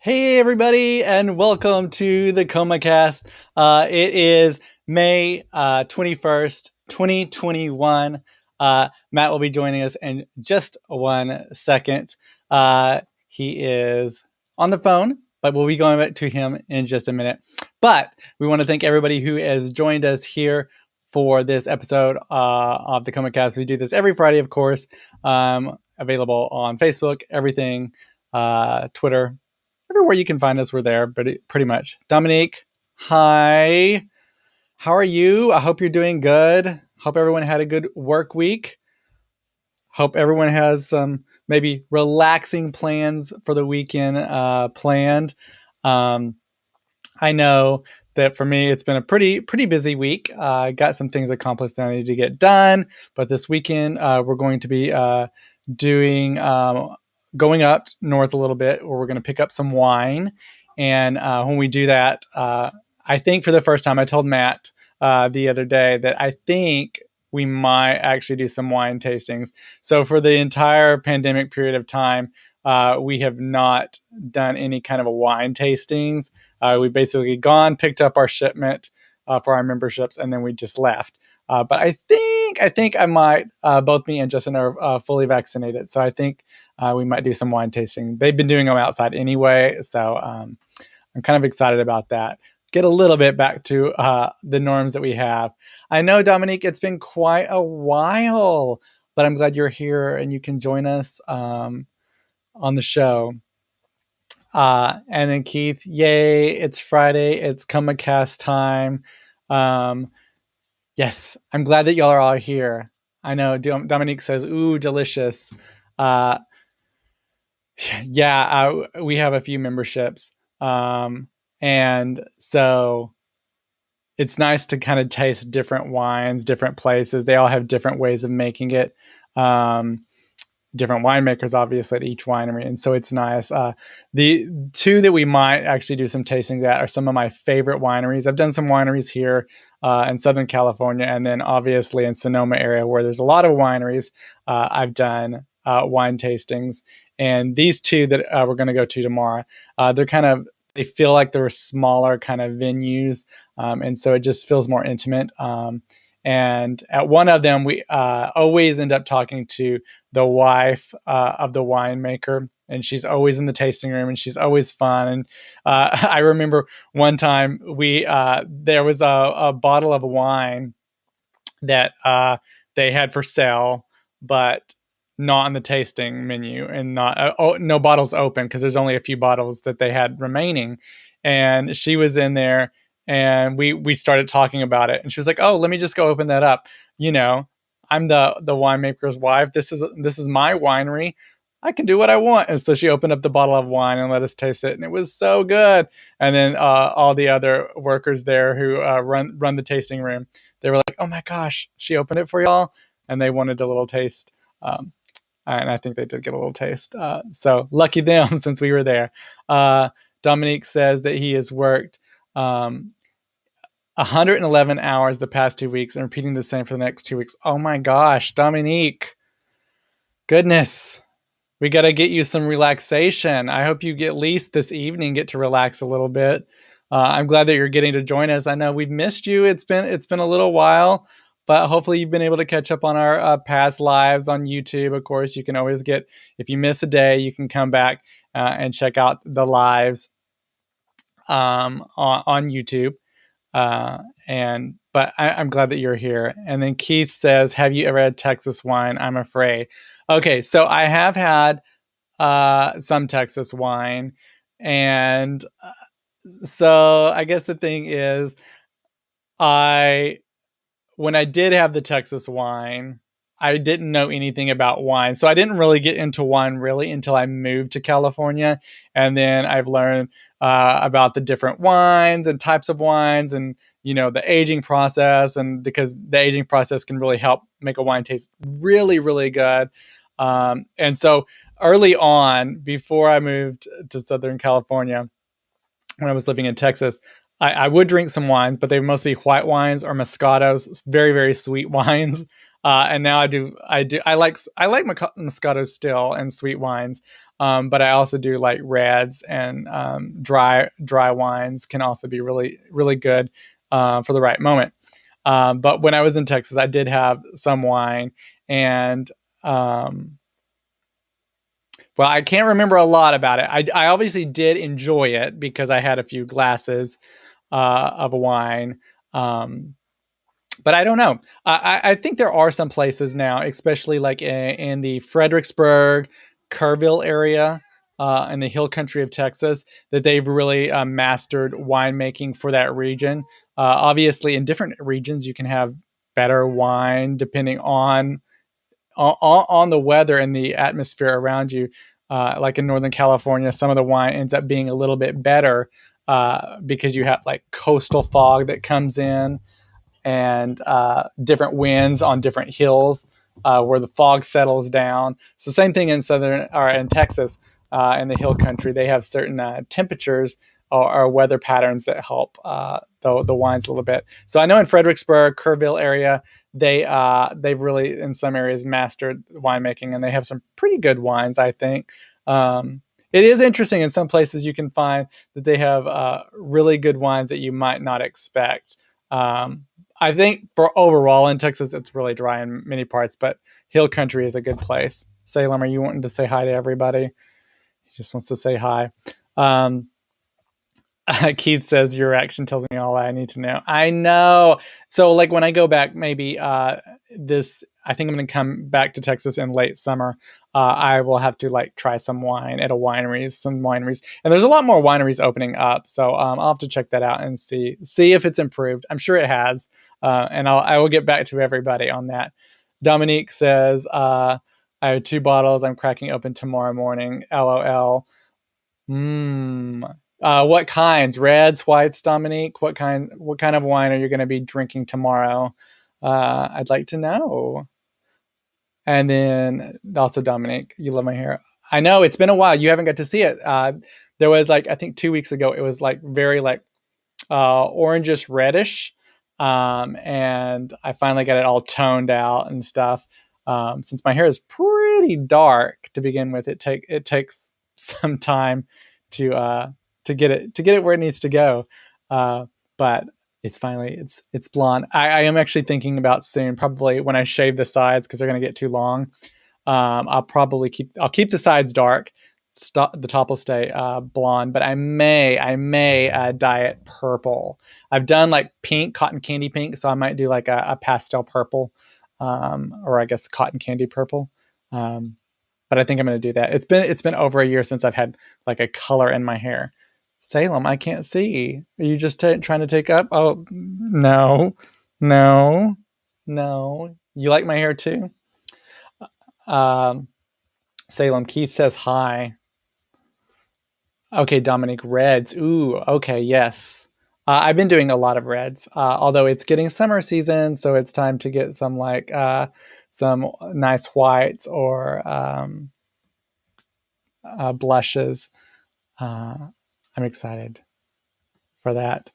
Hey, everybody, and welcome to the ComaCast. It is May 21st, 2021. Matt will be joining us in just 1 second. He is on the phone, but we'll be going back to him in just a minute. But we want to thank everybody who has joined us here for this episode of the ComaCast. We do this every Friday, of course, available on Facebook, everything, Twitter. Everywhere you can find us, we're there, but pretty much. Dominique, hi. How are you? I hope you're doing good. Hope everyone had a good work week. Hope everyone has some maybe relaxing plans for the weekend planned. I know that for me, it's been a pretty busy week. I got some things accomplished that I need to get done, but this weekend we're going to be doing going up north a little bit, where we're going to pick up some wine. And when we do that, I think for the first time, I told Matt the other day that I think we might actually do some wine tastings. So for the entire pandemic period of time, we have not done any kind of a wine tastings. We basically picked up our shipment for our memberships, and then we just left. But I think I might, both me and Justin are fully vaccinated. So I think we might do some wine tasting. They've been doing them outside anyway. So I'm kind of excited about that. Get a little bit back to the norms that we have. I know, Dominique, it's been quite a while, but I'm glad you're here and you can join us on the show. And then Keith, yay, it's Friday. It's ComaCast time. Yes, I'm glad that y'all are all here. I know Dominique says, ooh, delicious. Yeah, we have a few memberships. And so it's nice to kind of taste different wines, different places. They all have different ways of making it. Different winemakers, obviously, at each winery. And so it's nice. The two that we might actually do some tastings at are some of my favorite wineries. I've done some wineries here in Southern California, and then obviously in Sonoma area, where there's a lot of wineries. I've done wine tastings. And these two that we're going to go to tomorrow, they feel like they're smaller kind of venues. And so it just feels more intimate. And at one of them, we always end up talking to the wife of the winemaker, and she's always in the tasting room, and she's always fun. And I remember one time there was a bottle of wine that they had for sale, but not on the tasting menu, and no bottles open, because there's only a few bottles that they had remaining. And she was in there, and we started talking about it, and she was like, "Oh, let me just go open that up. You know, I'm the winemaker's wife. This is my winery. I can do what I want." And so she opened up the bottle of wine and let us taste it, and it was so good. And then all the other workers there who run the tasting room, they were like, "Oh my gosh, she opened it for y'all," and they wanted a little taste. And I think they did get a little taste. So lucky them, since we were there. Dominique says that he has worked 111 hours the past 2 weeks and repeating the same for the next 2 weeks. Oh my gosh, Dominique. Goodness. We got to get you some relaxation. I hope you at least this evening get to relax a little bit. I'm glad that you're getting to join us. I know we've missed you. It's been a little while, but hopefully you've been able to catch up on our past lives on YouTube. Of course, you can always if you miss a day, you can come back and check out the lives on YouTube. But I'm glad that you're here. And then Keith says, "Have you ever had Texas wine? I'm afraid." Okay, so I have had some Texas wine, and so I guess the thing is, when I did have the Texas wine, I didn't know anything about wine. So I didn't really get into wine really until I moved to California. And then I've learned about the different wines and types of wines, and, the aging process. And because the aging process can really help make a wine taste really, really good. And so early on, before I moved to Southern California, when I was living in Texas, I would drink some wines, but they would mostly be white wines or Moscatos, very, very sweet wines. And now I like Moscato still and sweet wines, but I also do like reds and dry wines can also be really really good for the right moment. But when I was in Texas, I did have some wine, and um, well, I can't remember a lot about it. I obviously did enjoy it because I had a few glasses of wine. Um, but I don't know. I think there are some places now, especially like in the Fredericksburg, Kerrville area, in the hill country of Texas, that they've really mastered winemaking for that region. Obviously, in different regions, you can have better wine depending on the weather and the atmosphere around you. Like in Northern California, some of the wine ends up being a little bit better because you have like coastal fog that comes in and different winds on different hills where the fog settles down. So same thing in southern or in Texas, in the hill country, they have certain temperatures or weather patterns that help the wines a little bit. So I know in Fredericksburg, Kerrville area, they've really in some areas mastered winemaking, and they have some pretty good wines, I think. It is interesting in some places you can find that they have really good wines that you might not expect. I think for overall in Texas, it's really dry in many parts, but hill country is a good place. Salem, are you wanting to say hi to everybody? He just wants to say hi. Um, Keith says your reaction tells me all I need to know. I know. So like when I go back, maybe I think I'm going to come back to Texas in late summer. I will have to like try some wine at some wineries, and there's a lot more wineries opening up. So I'll have to check that out and see if it's improved. I'm sure it has, and I will get back to everybody on that. Dominique says I have 2 bottles. I'm cracking open tomorrow morning. LOL. Mm. What kinds? Reds, whites, Dominique? What kind of wine are you going to be drinking tomorrow? I'd like to know. And then also Dominique, you love my hair. I know it's been a while. You haven't got to see it. There was like I think 2 weeks ago. It was like very like orangish reddish, and I finally got it all toned out and stuff. Since my hair is pretty dark to begin with, it takes some time to uh, to get it where it needs to go. Uh, but it's blonde. I am actually thinking about soon, probably when I shave the sides because they're going to get too long. I'll keep the sides dark. The top will stay blonde, but I may dye it purple. I've done like pink, cotton candy pink, so I might do like a pastel purple, or I guess cotton candy purple. Um, but I think I'm going to do that. It's been over a year since I've had like a color in my hair. Salem, I can't see. Are you just trying to take up? Oh no, no, no. You like my hair too? Um, Salem, Keith says hi. Okay, Dominic, reds. Ooh, okay, yes. I've been doing a lot of reds, although it's getting summer season, so it's time to get some nice whites or blushes. Uh, I'm excited for that.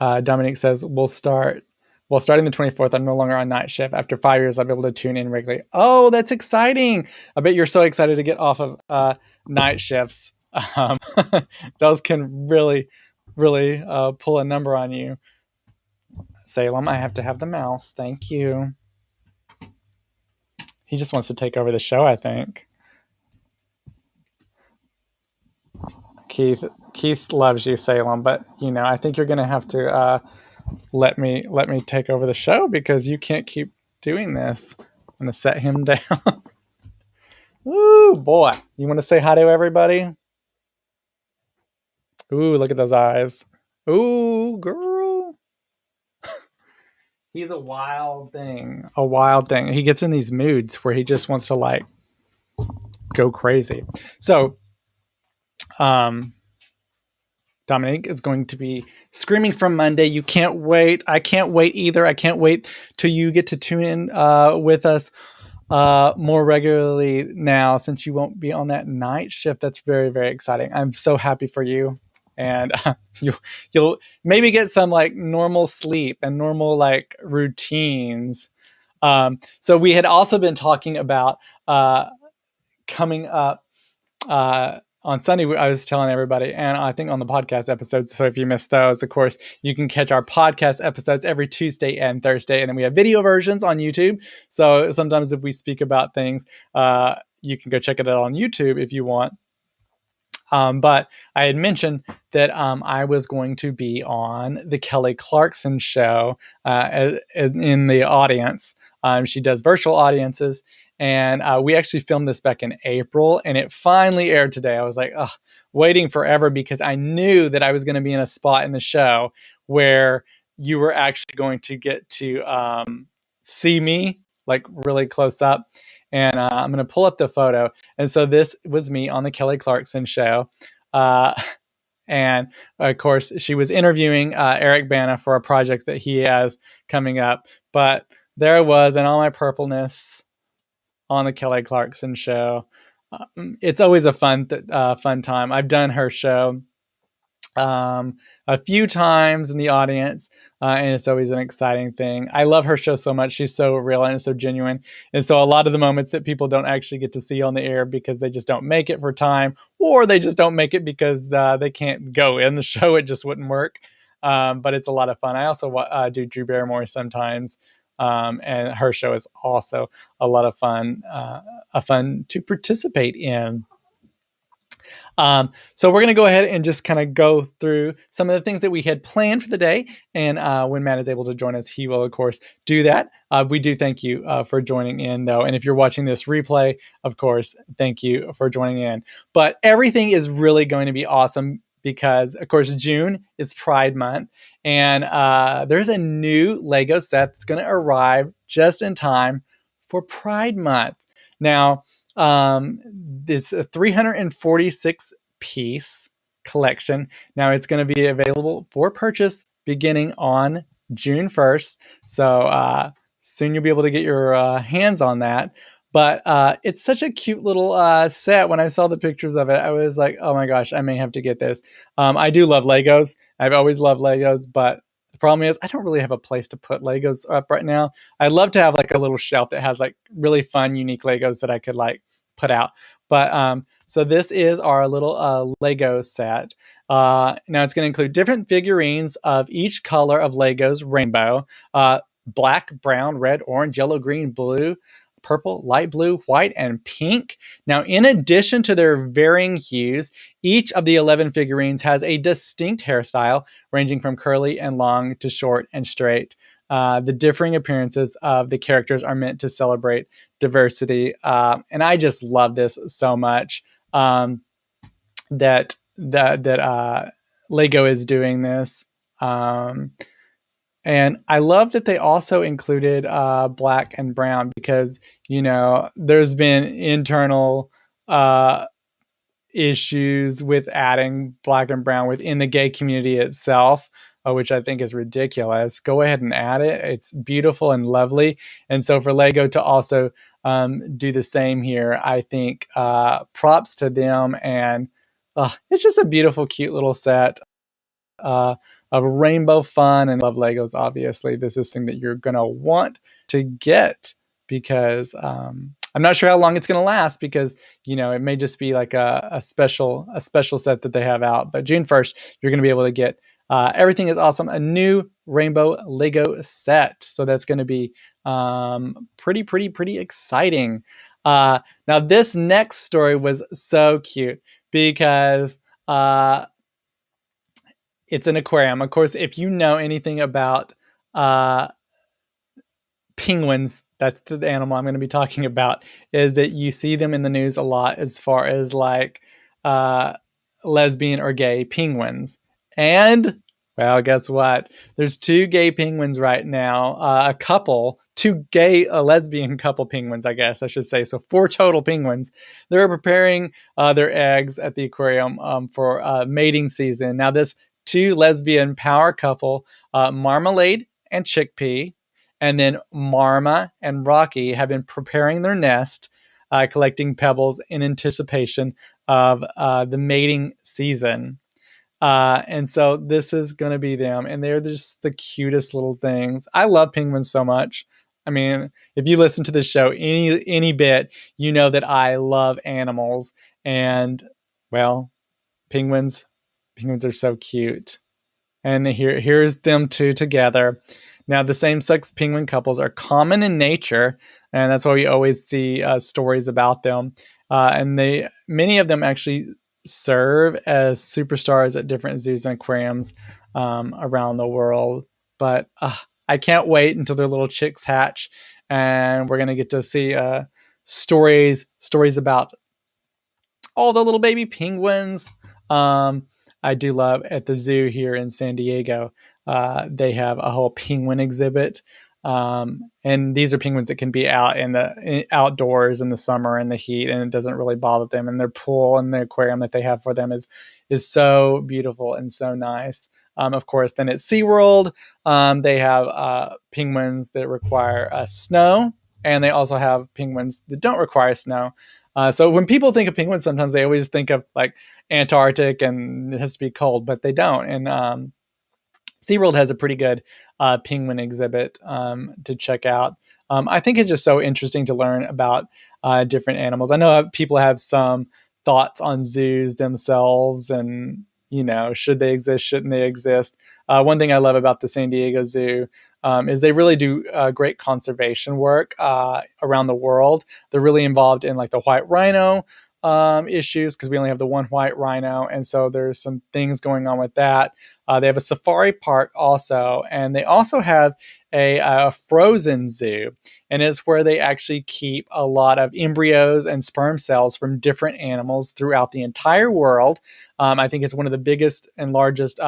Dominic says we'll start. Well, starting the 24th, I'm no longer on night shift. After 5 years, I'll be able to tune in regularly. Oh, that's exciting! I bet you're so excited to get off of night shifts. Um, those can really, really pull a number on you. Salem, I have to have the mouse. Thank you. He just wants to take over the show, I think. Keith loves you, Salem, but I think you're gonna have to let me take over the show because you can't keep doing this. I'm gonna set him down. Ooh, boy. You want to say hi to everybody? Ooh, look at those eyes. Ooh, girl. He's a wild thing. A wild thing. He gets in these moods where he just wants to like go crazy. So, um, Dominique is going to be screaming from Monday. You can't wait. I can't wait either. I can't wait till you get to tune in with us more regularly now, since you won't be on that night shift. That's very, very exciting. I'm so happy for you. And you'll maybe get some like normal sleep and normal like routines So we had also been talking about coming up on Sunday. I was telling everybody, and I think on the podcast episodes. So if you missed those, of course, you can catch our podcast episodes every Tuesday and Thursday. And then we have video versions on YouTube. So sometimes if we speak about things, you can go check it out on YouTube if you want. But I had mentioned that I was going to be on the Kelly Clarkson show as in the audience. She does virtual audiences. And we actually filmed this back in April, and it finally aired today. I was like, waiting forever because I knew that I was going to be in a spot in the show where you were actually going to get to see me like really close up. And I'm going to pull up the photo. And so this was me on the Kelly Clarkson show. And of course, she was interviewing Eric Bana for a project that he has coming up. But there I was in all my purpleness on the Kelly Clarkson show. It's always a fun time. I've done her show a few times in the audience, and it's always an exciting thing. I love her show so much. She's so real and so genuine. And so a lot of the moments that people don't actually get to see on the air because they just don't make it for time, or they just don't make it because they can't go in the show. It just wouldn't work. But it's a lot of fun. I also do Drew Barrymore sometimes. And her show is also a lot of fun, fun to participate in. So we're going to go ahead and just kind of go through some of the things that we had planned for the day. And when Matt is able to join us, he will, of course, do that. We do thank you for joining in, though. And if you're watching this replay, of course, thank you for joining in. But everything is really going to be awesome because, of course, June is Pride Month. And there's a new Lego set that's going to arrive just in time for Pride Month. Now, it's a 346 piece collection. Now it's going to be available for purchase beginning on June 1st. So soon you'll be able to get your hands on that. But it's such a cute little set. When I saw the pictures of it, I was like, oh my gosh, I may have to get this. I do love Legos. I've always loved Legos, but the problem is I don't really have a place to put Legos up right now. I'd love to have like a little shelf that has like really fun, unique Legos that I could like put out. But so this is our little Lego set. Now it's going to include different figurines of each color of Lego's rainbow. Black, brown, red, orange, yellow, green, blue, purple, light blue, white, and pink. Now, in addition to their varying hues, each of the 11 figurines has a distinct hairstyle, ranging from curly and long to short and straight. The differing appearances of the characters are meant to celebrate diversity. And I just love this so much that Lego is doing this. And I love that they also included black and brown because, you know, there's been internal issues with adding black and brown within the gay community itself, which I think is ridiculous. Go ahead and add it. It's beautiful and lovely. And so for Lego to also do the same here, I think props to them. And it's just a beautiful, cute little set. Of rainbow fun, and love Legos. Obviously, this is something that you're gonna want to get because I'm not sure how long it's gonna last because it may just be like a special set that they have out. But June 1st, you're gonna be able to get everything is awesome, a new rainbow Lego set. So that's gonna be pretty exciting. Now this next story was so cute because it's an aquarium. Of course, if you know anything about penguins, that's the animal I'm going to be talking about, is that you see them in the news a lot as far as like lesbian or gay penguins. And, well, guess what? There's 2 gay penguins right now, a lesbian couple penguins, I guess I should say. So 4 total penguins. They're preparing their eggs at the aquarium for mating season. Now, this 2 lesbian power couple, Marmalade and Chickpea, and then Marma and Rocky have been preparing their nest, collecting pebbles in anticipation of the mating season. And so this is going to be them, and they're just the cutest little things. I love penguins so much. I mean, if you listen to the show any bit, you know that I love animals, and well, penguins penguins are so cute. And here's them two together. Now, the same-sex penguin couples are common in nature, and that's why we always see stories about them. And they many of them actually serve as superstars at different zoos and aquariums around the world. But I can't wait until their little chicks hatch, and we're gonna get to see stories about all the little baby penguins. Um, I do love at the zoo here in San Diego. They have a whole penguin exhibit, and these are penguins that can be out in the outdoors in the summer in the heat, and it doesn't really bother them. And their pool and the aquarium that they have for them is so beautiful and so nice. Of course, then at SeaWorld, they have penguins that require snow, and they also have penguins that don't require snow. So when people think of penguins, sometimes they always think of like Antarctic and it has to be cold, but they don't. And SeaWorld has a pretty good penguin exhibit to check out. I think it's just so interesting to learn about different animals. I know people have some thoughts on zoos themselves and, should they exist, shouldn't they exist? One thing I love about the San Diego Zoo is they really do great conservation work around the world. They're really involved in like the white rhino issues because we only have the one white rhino. And so there's some things going on with that. They have a safari park also, and they also have a frozen zoo, and it's where they actually keep a lot of embryos and sperm cells from different animals throughout the entire world. I think it's one of the biggest and largest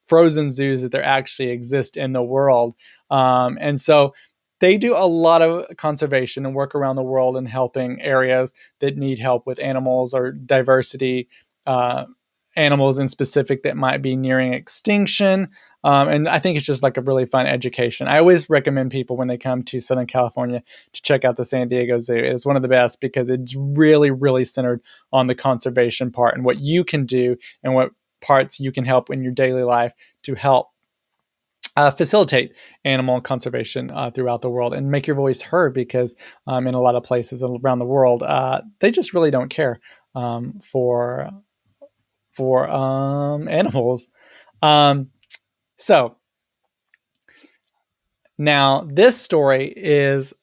frozen zoos that there actually exist in the world. And so they do a lot of conservation and work around the world and helping areas that need help with animals or diversity. Animals in specific that might be nearing extinction. And I think it's just like a really fun education. I always recommend people when they come to Southern California to check out the San Diego Zoo. It's one of the best because it's really, really centered on the conservation part and what you can do and what parts you can help in your daily life to help facilitate animal conservation throughout the world and make your voice heard because in a lot of places around the world, they just really don't care for animals. So now this story is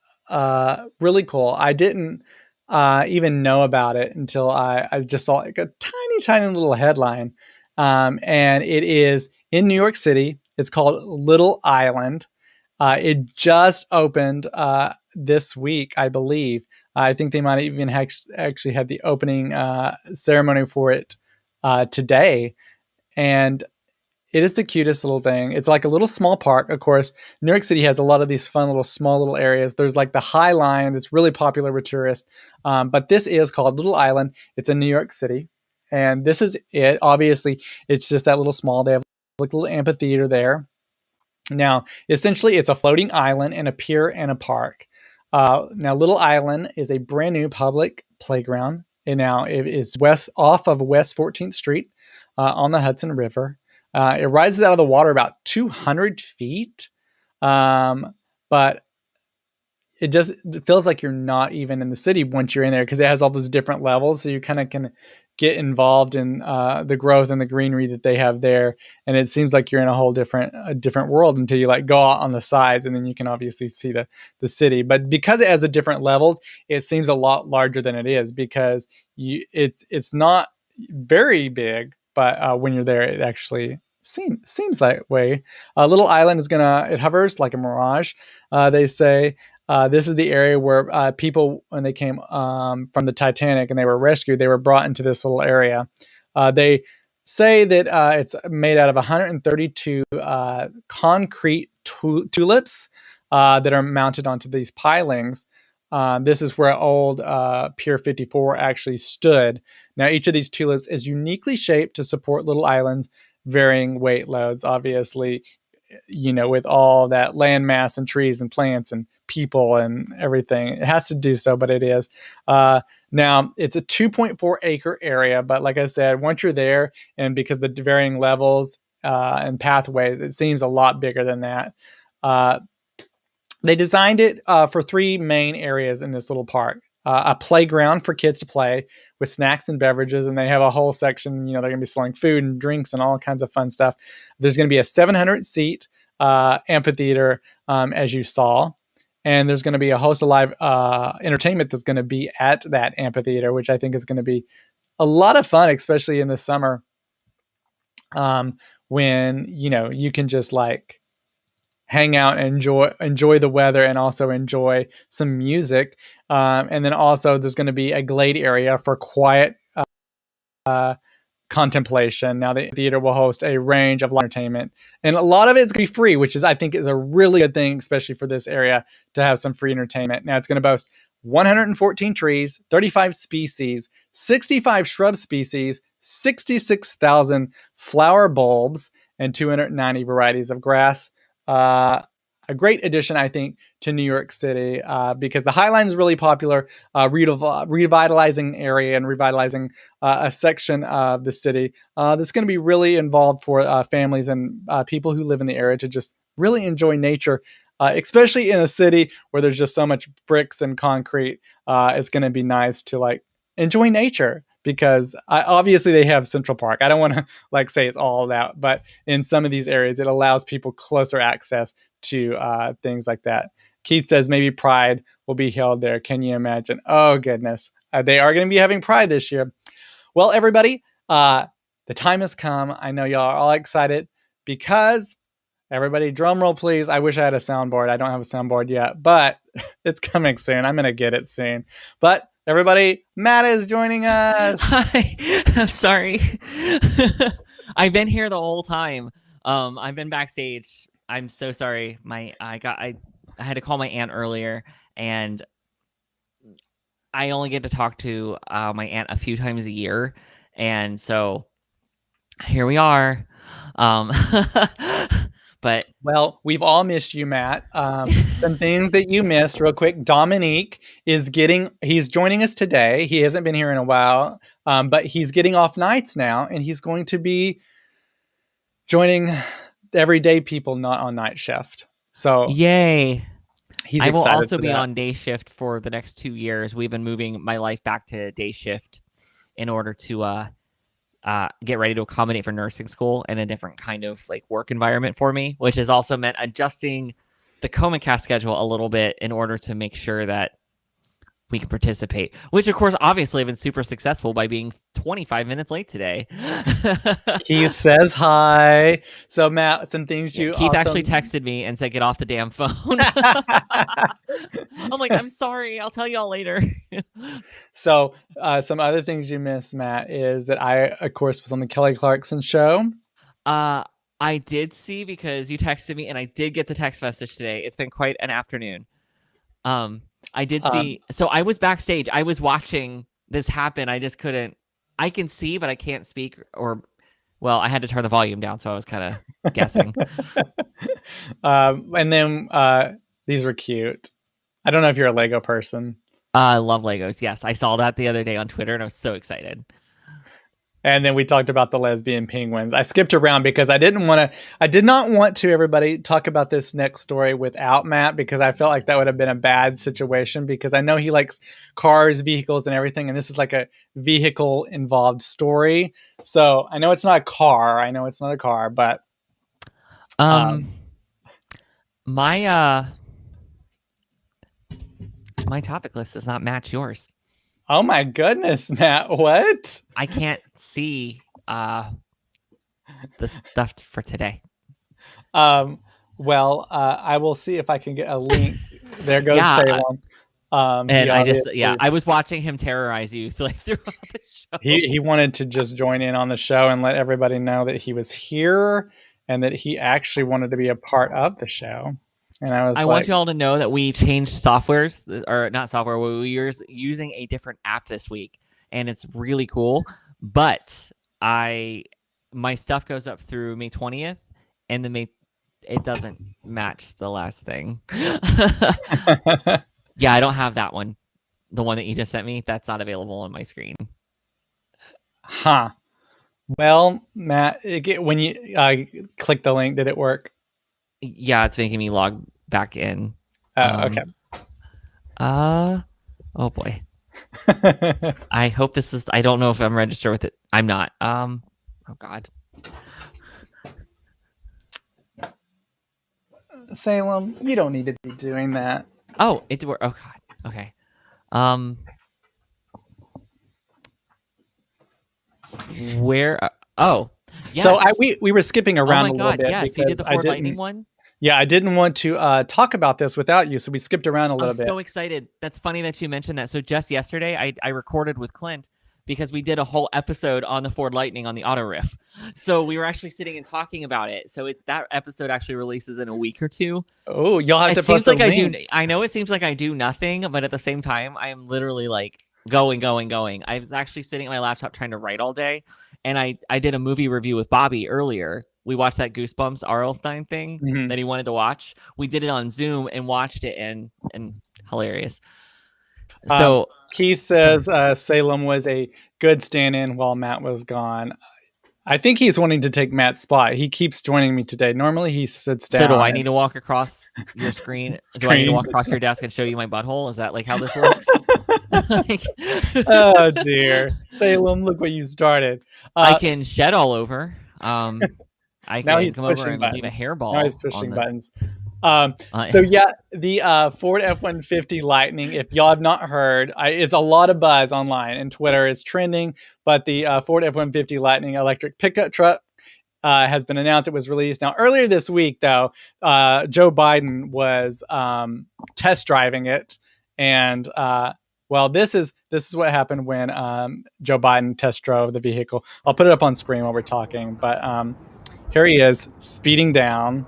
really cool. I didn't even know about it until I just saw like a tiny, tiny little headline. And it is in New York City. It's called Little Island. It just opened this week, I believe. I think they might even actually had the opening ceremony for it today. And it is the cutest little thing. It's like a little small park. Of course, New York City has a lot of these fun little small little areas. There's like the High Line that's really popular with tourists. But this is called Little Island. It's in New York City. And this is it. Obviously, it's just that little small. They have like a little amphitheater there. Now, essentially, it's a floating island and a pier and a park. Now, Little Island is a brand new public playground. And now it is west off of West 14th Street on the Hudson River. It rises out of the water about 200 feet, but it feels like you're not even in the city once you're in there because it has all those different levels. So you kind of can get involved in the growth and the greenery that they have there, and it seems like you're in a whole different world until you like go out on the sides, and then you can obviously see the city. But because it has the different levels, it seems a lot larger than it is because it's not very big, but when you're there, it actually seems that way. Little Island it hovers like a mirage. They say this is the area where people, when they came from the Titanic and they were rescued, they were brought into this little area. They say that it's made out of 132 concrete tulips that are mounted onto these pilings. This is where old Pier 54 actually stood. Now, each of these tulips is uniquely shaped to support Little Island's varying weight loads, obviously, with all that land mass and trees and plants and people and everything. It has to do so, but it is. Now, it's a 2.4 acre area, but like I said, once you're there, and because the varying levels and pathways, it seems a lot bigger than that. They designed it for three main areas in this little park. A playground for kids to play with snacks and beverages, and they have a whole section. They're going to be selling food and drinks and all kinds of fun stuff. There's going to be a 700 seat amphitheater, as you saw, and there's going to be a host of live entertainment that's going to be at that amphitheater, which I think is going to be a lot of fun, especially in the summer, when you can just like hang out and enjoy the weather and also enjoy some music. And then also there's going to be a glade area for quiet uh, contemplation. Now the theater will host a range of live entertainment, and a lot of it's going to be free, which I think is a really good thing, especially for this area to have some free entertainment. Now it's going to boast 114 trees, 35 species, 65 shrub species, 66,000 flower bulbs, and 290 varieties of grass. A great addition, I think, to New York City because the High Line is really popular, revitalizing area and revitalizing a section of the city that's going to be really involved for families and people who live in the area to just really enjoy nature. Especially in a city where there's just so much bricks and concrete, it's going to be nice to like enjoy nature because obviously they have Central Park. I don't want to like say it's all that, but in some of these areas, it allows people closer access to things like that. Keith says maybe Pride will be held there. Can you imagine? Oh, goodness. They are going to be having Pride this year. Well, everybody, the time has come. I know y'all are all excited because everybody, drum roll, please. I wish I had a soundboard. I don't have a soundboard yet, but it's coming soon. I'm going to get it soon. But everybody, Matt is joining us. Hi, I'm sorry. I've been here the whole time. I've been backstage. I'm so sorry. I had to call my aunt earlier, and I only get to talk to my aunt a few times a year, and so here we are. But well, we've all missed you, Matt. Some things that you missed, real quick. Dominique he's joining us today. He hasn't been here in a while, but he's getting off nights now, and he's going to be joining everyday people not on night shift. So yay. he's I will excited also for be that. on day shift for the next 2 years. We've been moving my life back to day shift in order to get ready to accommodate for nursing school and a different kind of like work environment for me, which has also meant adjusting the ComaCast schedule a little bit in order to make sure that we can participate, which of course obviously I've been super successful by being 25 minutes late today. Keith says hi. So Matt, some things Yeah, Keith actually texted me and said, get off the damn phone. I'm like, I'm sorry. I'll tell y'all later. So some other things you missed, Matt, is that I, of course, was on the Kelly Clarkson show. I did see because you texted me and I did get the text message today. It's been quite an afternoon. I did see. So I was backstage. I was watching this happen. I just couldn't. I can see, but I can't speak. Well, I had to turn the volume down, so I was kind of guessing. And then these were cute. I don't know if you're a Lego person. I love Legos. Yes, I saw that the other day on Twitter, and I was so excited. And then we talked about the lesbian penguins. I skipped around because I did not want to, everybody, talk about this next story without Matt because I felt like that would have been a bad situation because I know he likes cars, vehicles, and everything. And this is like a vehicle involved story. So I know it's not a car. But my topic list does not match yours. Oh my goodness, Matt! What? I can't see the stuff for today. Well, I will see if I can get a link. There goes Salem. And I was watching him terrorize you like throughout the show. He wanted to just join in on the show and let everybody know that he was here and that he actually wanted to be a part of the show. And I want you all to know that we changed softwares, or not software. We were using a different app this week, and it's really cool. But my stuff goes up through May 20th, and it doesn't match the last thing. Yeah, I don't have that one. The one that you just sent me, that's not available on my screen. Huh. Well, Matt, when you click the link, did it work? Yeah, it's making me log back in. Okay. Oh boy. I hope this is. I don't know if I'm registered with it. I'm not. Oh God. Salem, you don't need to be doing that. Oh, it. Oh God. Okay. Um. Where? Oh. So Yes. we were skipping Oh around my a little God. bit Yes, you did because the I Ford Lightning didn't. one. Yeah, I didn't want to talk about this without you, so we skipped around a I'm little bit. so excited. That's funny that you mentioned that. So just yesterday, I recorded with Clint because we did a whole episode on the Ford Lightning on the auto riff. So we were actually sitting and talking about it. So that episode actually releases in a week or two. Oh, you'll have It to post seems a like I link. do. I know it seems like I do nothing, but at the same time, I am literally like going. I was actually sitting at my laptop trying to write all day, and I did a movie review with Bobby earlier. We watched that Goosebumps R.L. Stine thing Mhm. that he wanted to watch. We did it on Zoom and watched it, and hilarious. So Keith says Salem was a good stand-in while Matt was gone. I think he's wanting to take Matt's spot. He keeps joining me today. Normally he sits down. So do I need to walk across your screen? Do I need to walk across your desk and show you my butthole? Is that like how this works? Like, Oh dear, Salem, look what you started. I can shed all over. I Now can he's come over pushing and leave a buttons. Now he's hairball on pushing the. buttons. So yeah, the Ford F-150 Lightning. If y'all have not heard, it's a lot of buzz online and Twitter is trending. But the Ford F-150 Lightning electric pickup truck has been announced. It was released now earlier this week. Though Joe Biden was test driving it, and well, this is what happened when Joe Biden test drove the vehicle. I'll put it up on screen while we're talking, but here he is speeding down.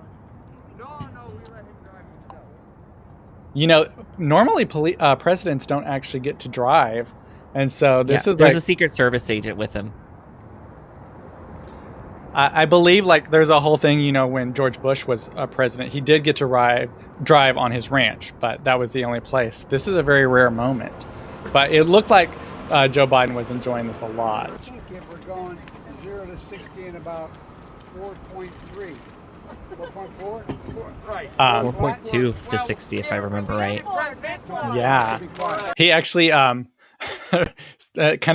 You know, normally presidents don't actually get to drive, and so this is there's like a Secret Service agent with him. I believe like there's a whole thing. You know, when George Bush was president, he did get to drive on his ranch, but that was the only place. This is a very rare moment, but it looked like Joe Biden was enjoying this a lot. I think if we're going 0 to 60 in about 4.3. 4.4? Right. 4.2 to 60, if I remember right. Yeah. He actually kind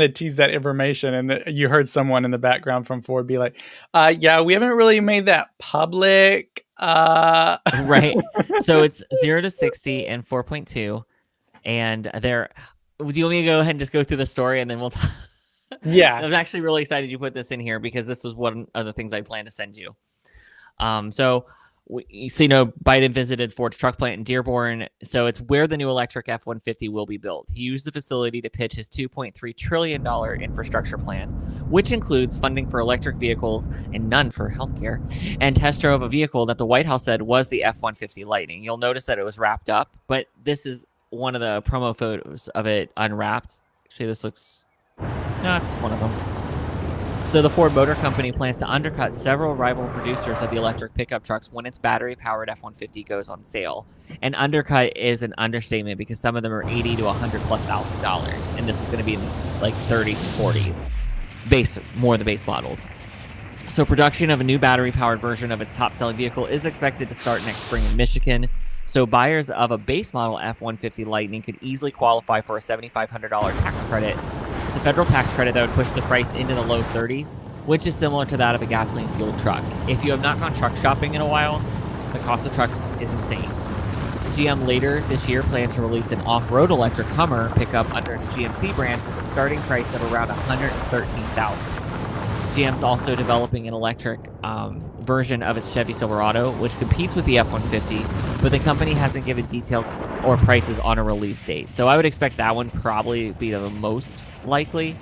of teased that information, and you heard someone in the background from Ford be like, yeah, we haven't really made that public. Right. So it's 0 to 60 and 4.2. And there, do you want me to go ahead and just go through the story and then we'll talk? Yeah. I was actually really excited you put this in here because this was one of the things I planned to send you. So Biden visited Ford's truck plant in Dearborn. So it's where the new electric F-150 will be built. He used the facility to pitch his $2.3 trillion infrastructure plan, which includes funding for electric vehicles and none for healthcare, and test drove a vehicle that the White House said was the F-150 Lightning. You'll notice that it was wrapped up, but this is one of the promo photos of it unwrapped. Actually, this looks... No, it's one of them. So the Ford Motor Company plans to undercut several rival producers of the electric pickup trucks when its battery-powered F-150 goes on sale. And undercut is an understatement because some of them are $80,000 to $100,000+, and this is going to be in like 30s and 40s, more the base models. So production of a new battery-powered version of its top-selling vehicle is expected to start next spring in Michigan. So buyers of a base model F-150 Lightning could easily qualify for a $7,500 tax credit. It's a federal tax credit that would push the price into the low 30s, which is similar to that of a gasoline-fueled truck. If you have not gone truck shopping in a while, the cost of trucks is insane. GM later this year plans to release an off-road electric Hummer pickup under its GMC brand with a starting price of around $113,000. GM's also developing an electric version of its Chevy Silverado, which competes with the F-150, but the company hasn't given details or prices on a release date. So I would expect that one probably be the most likely.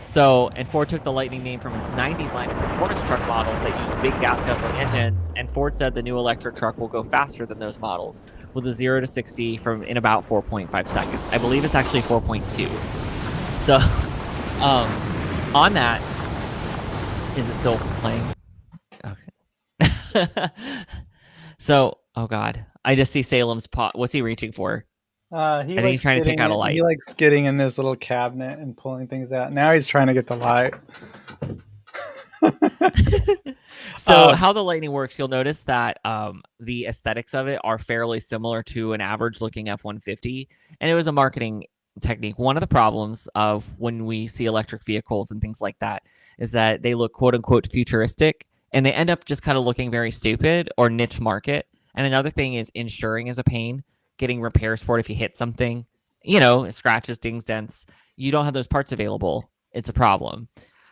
So, and Ford took the Lightning name from its 90s line of performance truck models that use big gas guzzling engines, and Ford said the new electric truck will go faster than those models, with a 0 to 60 in about 4.5 seconds. I believe it's actually 4.2. So, on that, is it still playing? Okay. So, oh God, I just see Salem's pot. What's he reaching for? I think he's trying to take out a light. He likes getting in this little cabinet and pulling things out. Now he's trying to get the light. So how the Lightning works, you'll notice that the aesthetics of it are fairly similar to an average looking F-150, and it was a marketing technique. One of the problems of when we see electric vehicles and things like that is that they look quote unquote futuristic, and they end up just kind of looking very stupid or niche market. And another thing is insuring is a pain, getting repairs for it if you hit something, scratches, dings, dents. You don't have those parts available. It's a problem.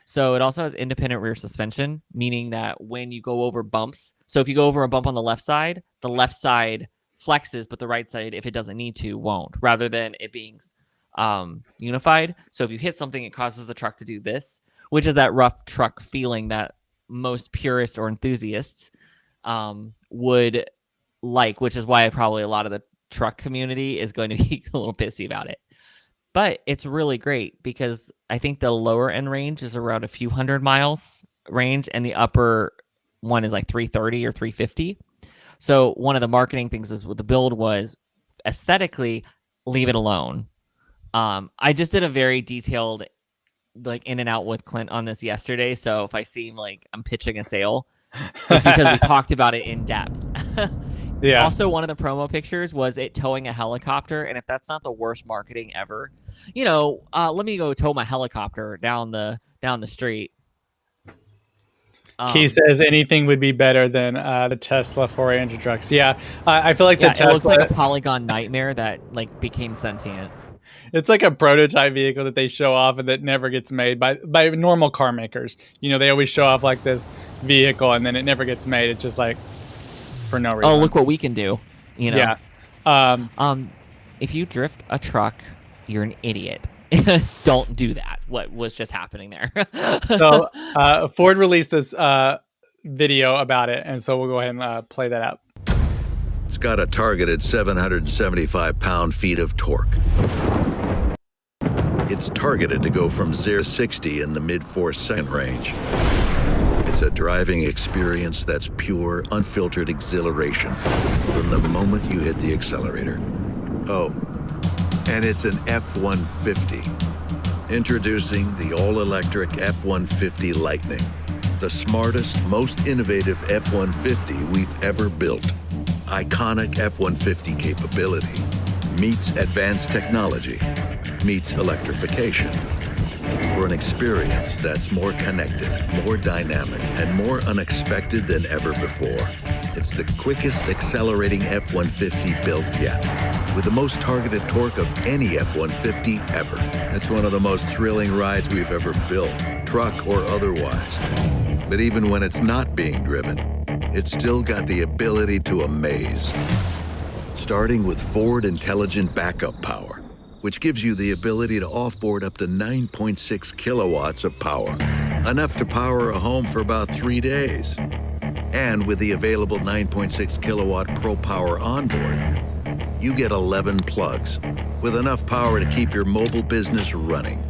So it also has independent rear suspension, meaning that when you go over bumps, so if you go over a bump on the left side flexes, but the right side, if it doesn't need to, won't, rather than it being unified. So if you hit something, it causes the truck to do this, which is that rough truck feeling that most purists or enthusiasts would like, which is why probably a lot of the truck community is going to be a little pissy about it. But it's really great because I think the lower end range is around a few hundred miles range, and the upper one is like 330 or 350. So one of the marketing things is with the build was aesthetically, leave it alone. I just did a very detailed like in and out with Clint on this yesterday. So if I seem like I'm pitching a sale, it's because we talked about it in depth. Yeah. Also, one of the promo pictures was it towing a helicopter, and if that's not the worst marketing ever, let me go tow my helicopter down the street. Key says anything would be better than the Tesla 400 trucks. Yeah, I feel like the Tesla, it looks like a polygon nightmare that like became sentient. It's like a prototype vehicle that they show off and that never gets made by normal car makers. They always show off like this vehicle and then it never gets made. It's just like for no reason. Oh, look what we can do. Yeah. If you drift a truck, you're an idiot. Don't do that. What was just happening there? So Ford released this video about it, and so we'll go ahead and play that out. It's got a targeted 775 pound-feet of torque. It's targeted to go from 0 to 60 in the mid-4-second range. It's a driving experience that's pure, unfiltered exhilaration from the moment you hit the accelerator. Oh, and it's an F-150. Introducing the all-electric F-150 Lightning, the smartest, most innovative F-150 we've ever built. Iconic F-150 capability meets advanced technology, meets electrification. For an experience that's more connected, more dynamic, and more unexpected than ever before. It's the quickest accelerating F-150 built yet, with the most targeted torque of any F-150 ever. It's one of the most thrilling rides we've ever built, truck or otherwise. But even when it's not being driven, it's still got the ability to amaze. Starting with Ford Intelligent Backup Power, which gives you the ability to offboard up to 9.6 kilowatts of power, enough to power a home for about 3 days. And with the available 9.6 kilowatt Pro Power onboard, you get 11 plugs, with enough power to keep your mobile business running.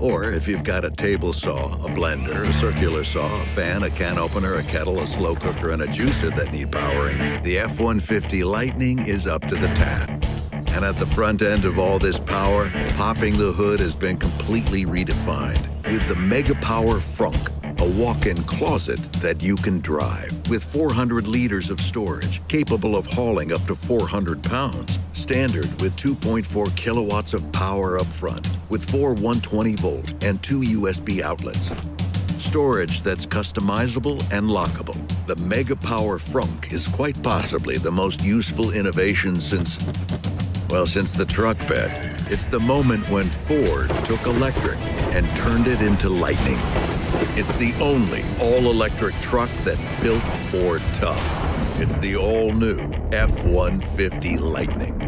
Or if you've got a table saw, a blender, a circular saw, a fan, a can opener, a kettle, a slow cooker, and a juicer that need powering, the F-150 Lightning is up to the task. And at the front end of all this power, popping the hood has been completely redefined with the Mega Power Frunk, a walk-in closet that you can drive with 400 liters of storage, capable of hauling up to 400 pounds, standard with 2.4 kilowatts of power up front, with 4 120-volt and 2 USB outlets. Storage that's customizable and lockable. The Mega Power Frunk is quite possibly the most useful innovation since the truck bed. It's the moment when Ford took electric and turned it into lightning. It's the only all-electric truck that's built Ford tough. It's the all-new F-150 Lightning.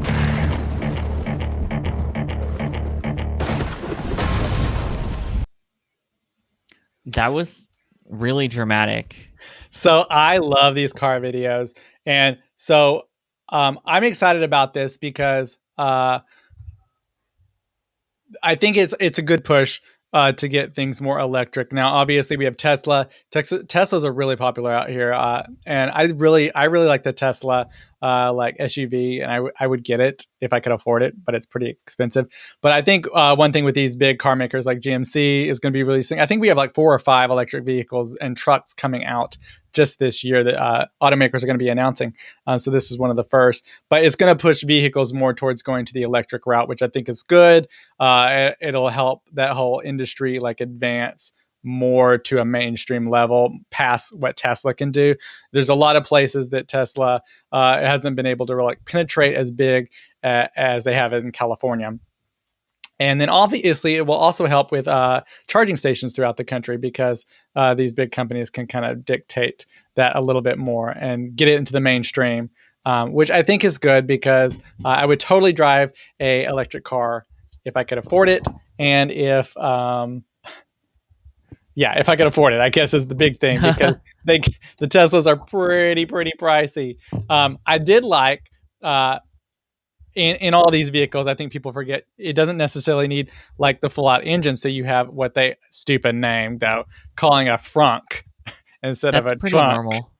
That was really dramatic. So I love these car videos. And so I'm excited about this because I think it's a good push to get things more electric. Now, obviously, we have Tesla. Teslas are really popular out here, and I really like the Tesla. like SUV, and I would get it if I could afford it, but it's pretty expensive. But I think one thing with these big car makers like GMC is going to be releasing, I think we have like 4 or 5 electric vehicles and trucks coming out just this year that automakers are going to be announcing. So this is one of the first, but it's going to push vehicles more towards going to the electric route, which I think is good. It'll help that whole industry like advance more to a mainstream level past what Tesla can do. There's a lot of places that Tesla hasn't been able to like penetrate as big as they have in California. And then obviously it will also help with charging stations throughout the country because these big companies can kind of dictate that a little bit more and get it into the mainstream, which I think is good because I would totally drive a electric car if I could afford it. And if I could afford it, I guess is the big thing because the Teslas are pretty pricey. I did like in all these vehicles, I think people forget it doesn't necessarily need like the full out engine. So you have what they stupid name though, calling a frunk instead of That's a pretty trunk. normal.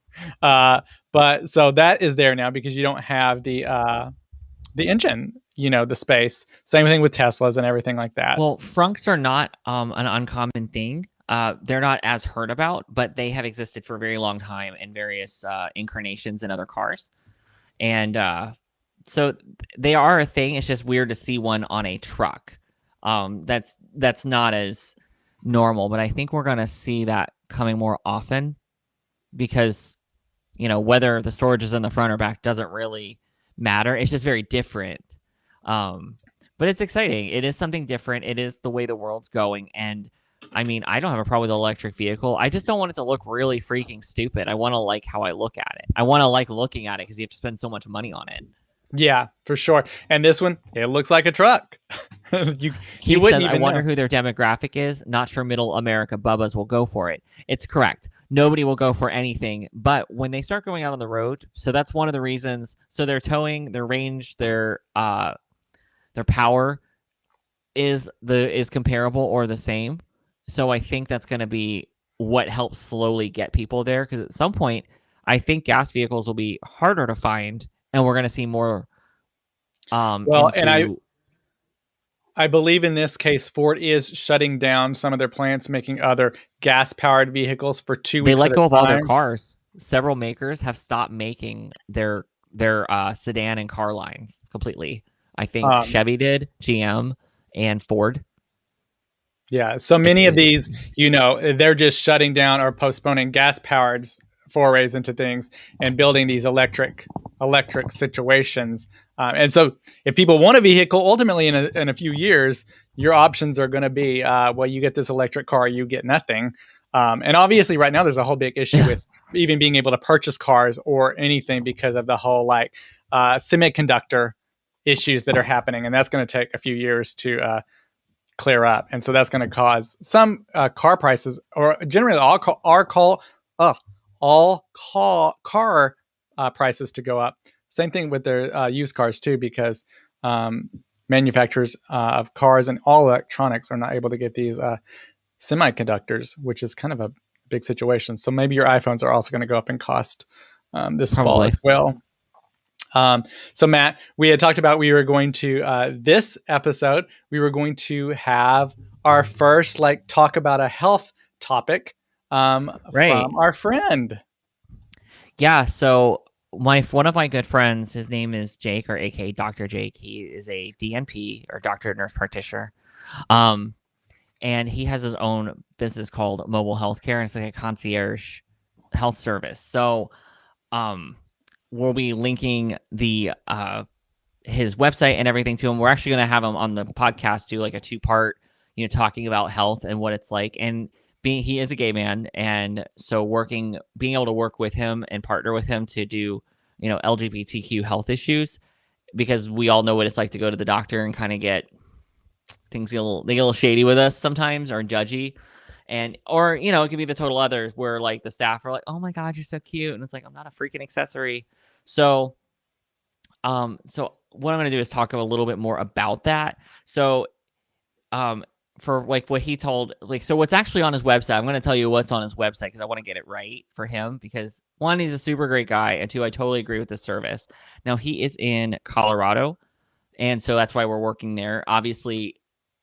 But so that is there now because you don't have the engine, the space. Same thing with Teslas and everything like that. Well, frunks are not an uncommon thing. They're not as heard about, but they have existed for a very long time in various incarnations in other cars. And so they are a thing. It's just weird to see one on a truck. That's not as normal, but I think we're going to see that coming more often because, whether the storage is in the front or back doesn't really matter. It's just very different. But it's exciting. It is something different. It is the way the world's going. And I mean, I don't have a problem with an electric vehicle. I just don't want it to look really freaking stupid. I want to like how I look at it. I want to like looking at it because you have to spend so much money on it. Yeah, for sure. And this one, it looks like a truck. you Keith wouldn't says, even I wonder know. who their demographic is. Not sure middle America Bubbas will go for it. It's correct. Nobody will go for anything. But when they start going out on the road, so that's one of the reasons. So their towing, their range, their power is comparable or the same. So I think that's going to be what helps slowly get people there. Because at some point, I think gas vehicles will be harder to find, and we're going to see more. And I believe in this case, Ford is shutting down some of their plants, making other gas-powered vehicles for 2 weeks. They let at go a of all their time. cars. Several makers have stopped making their sedan and car lines completely. I think Chevy did, GM, and Ford. Yeah, so many of these, they're just shutting down or postponing gas-powered forays into things and building these electric situations. And so if people want a vehicle, ultimately in a few years, your options are going to be, you get this electric car, you get nothing. And obviously right now there's a whole big issue with even being able to purchase cars or anything because of the whole semiconductor issues that are happening. And that's going to take a few years to clear up. And so that's going to cause some car prices, or generally all car prices to go up. Same thing with their used cars too, because manufacturers of cars and all electronics are not able to get these semiconductors, which is kind of a big situation. So maybe your iPhones are also going to go up in cost this fall as well. So Matt, we had talked about we were going to this episode, we were going to have our first talk about a health topic from our friend. Yeah, so one of my good friends, his name is Jake, or aka Dr. Jake. He is a DNP, or doctor nurse practitioner. And he has his own business called Mobile Healthcare, and it's like a concierge health service. So we'll be linking the his website and everything to him. We're actually going to have him on the podcast do like a 2-part, talking about health and what it's like. And he is a gay man, and so being able to work with him and partner with him to do, LGBTQ health issues, because we all know what it's like to go to the doctor and kind of get things they get a little shady with us sometimes, or judgy. Or it could be the total other, where like the staff are like, oh my God, you're so cute. And it's like, I'm not a freaking accessory. So what I'm going to do is talk a little bit more about that. So for like what he told, like, so what's actually on his website, I'm going to tell you what's on his website because I want to get it right for him, because one, he's a super great guy, and two, I totally agree with the service. Now, he is in Colorado, and so that's why we're working there. Obviously,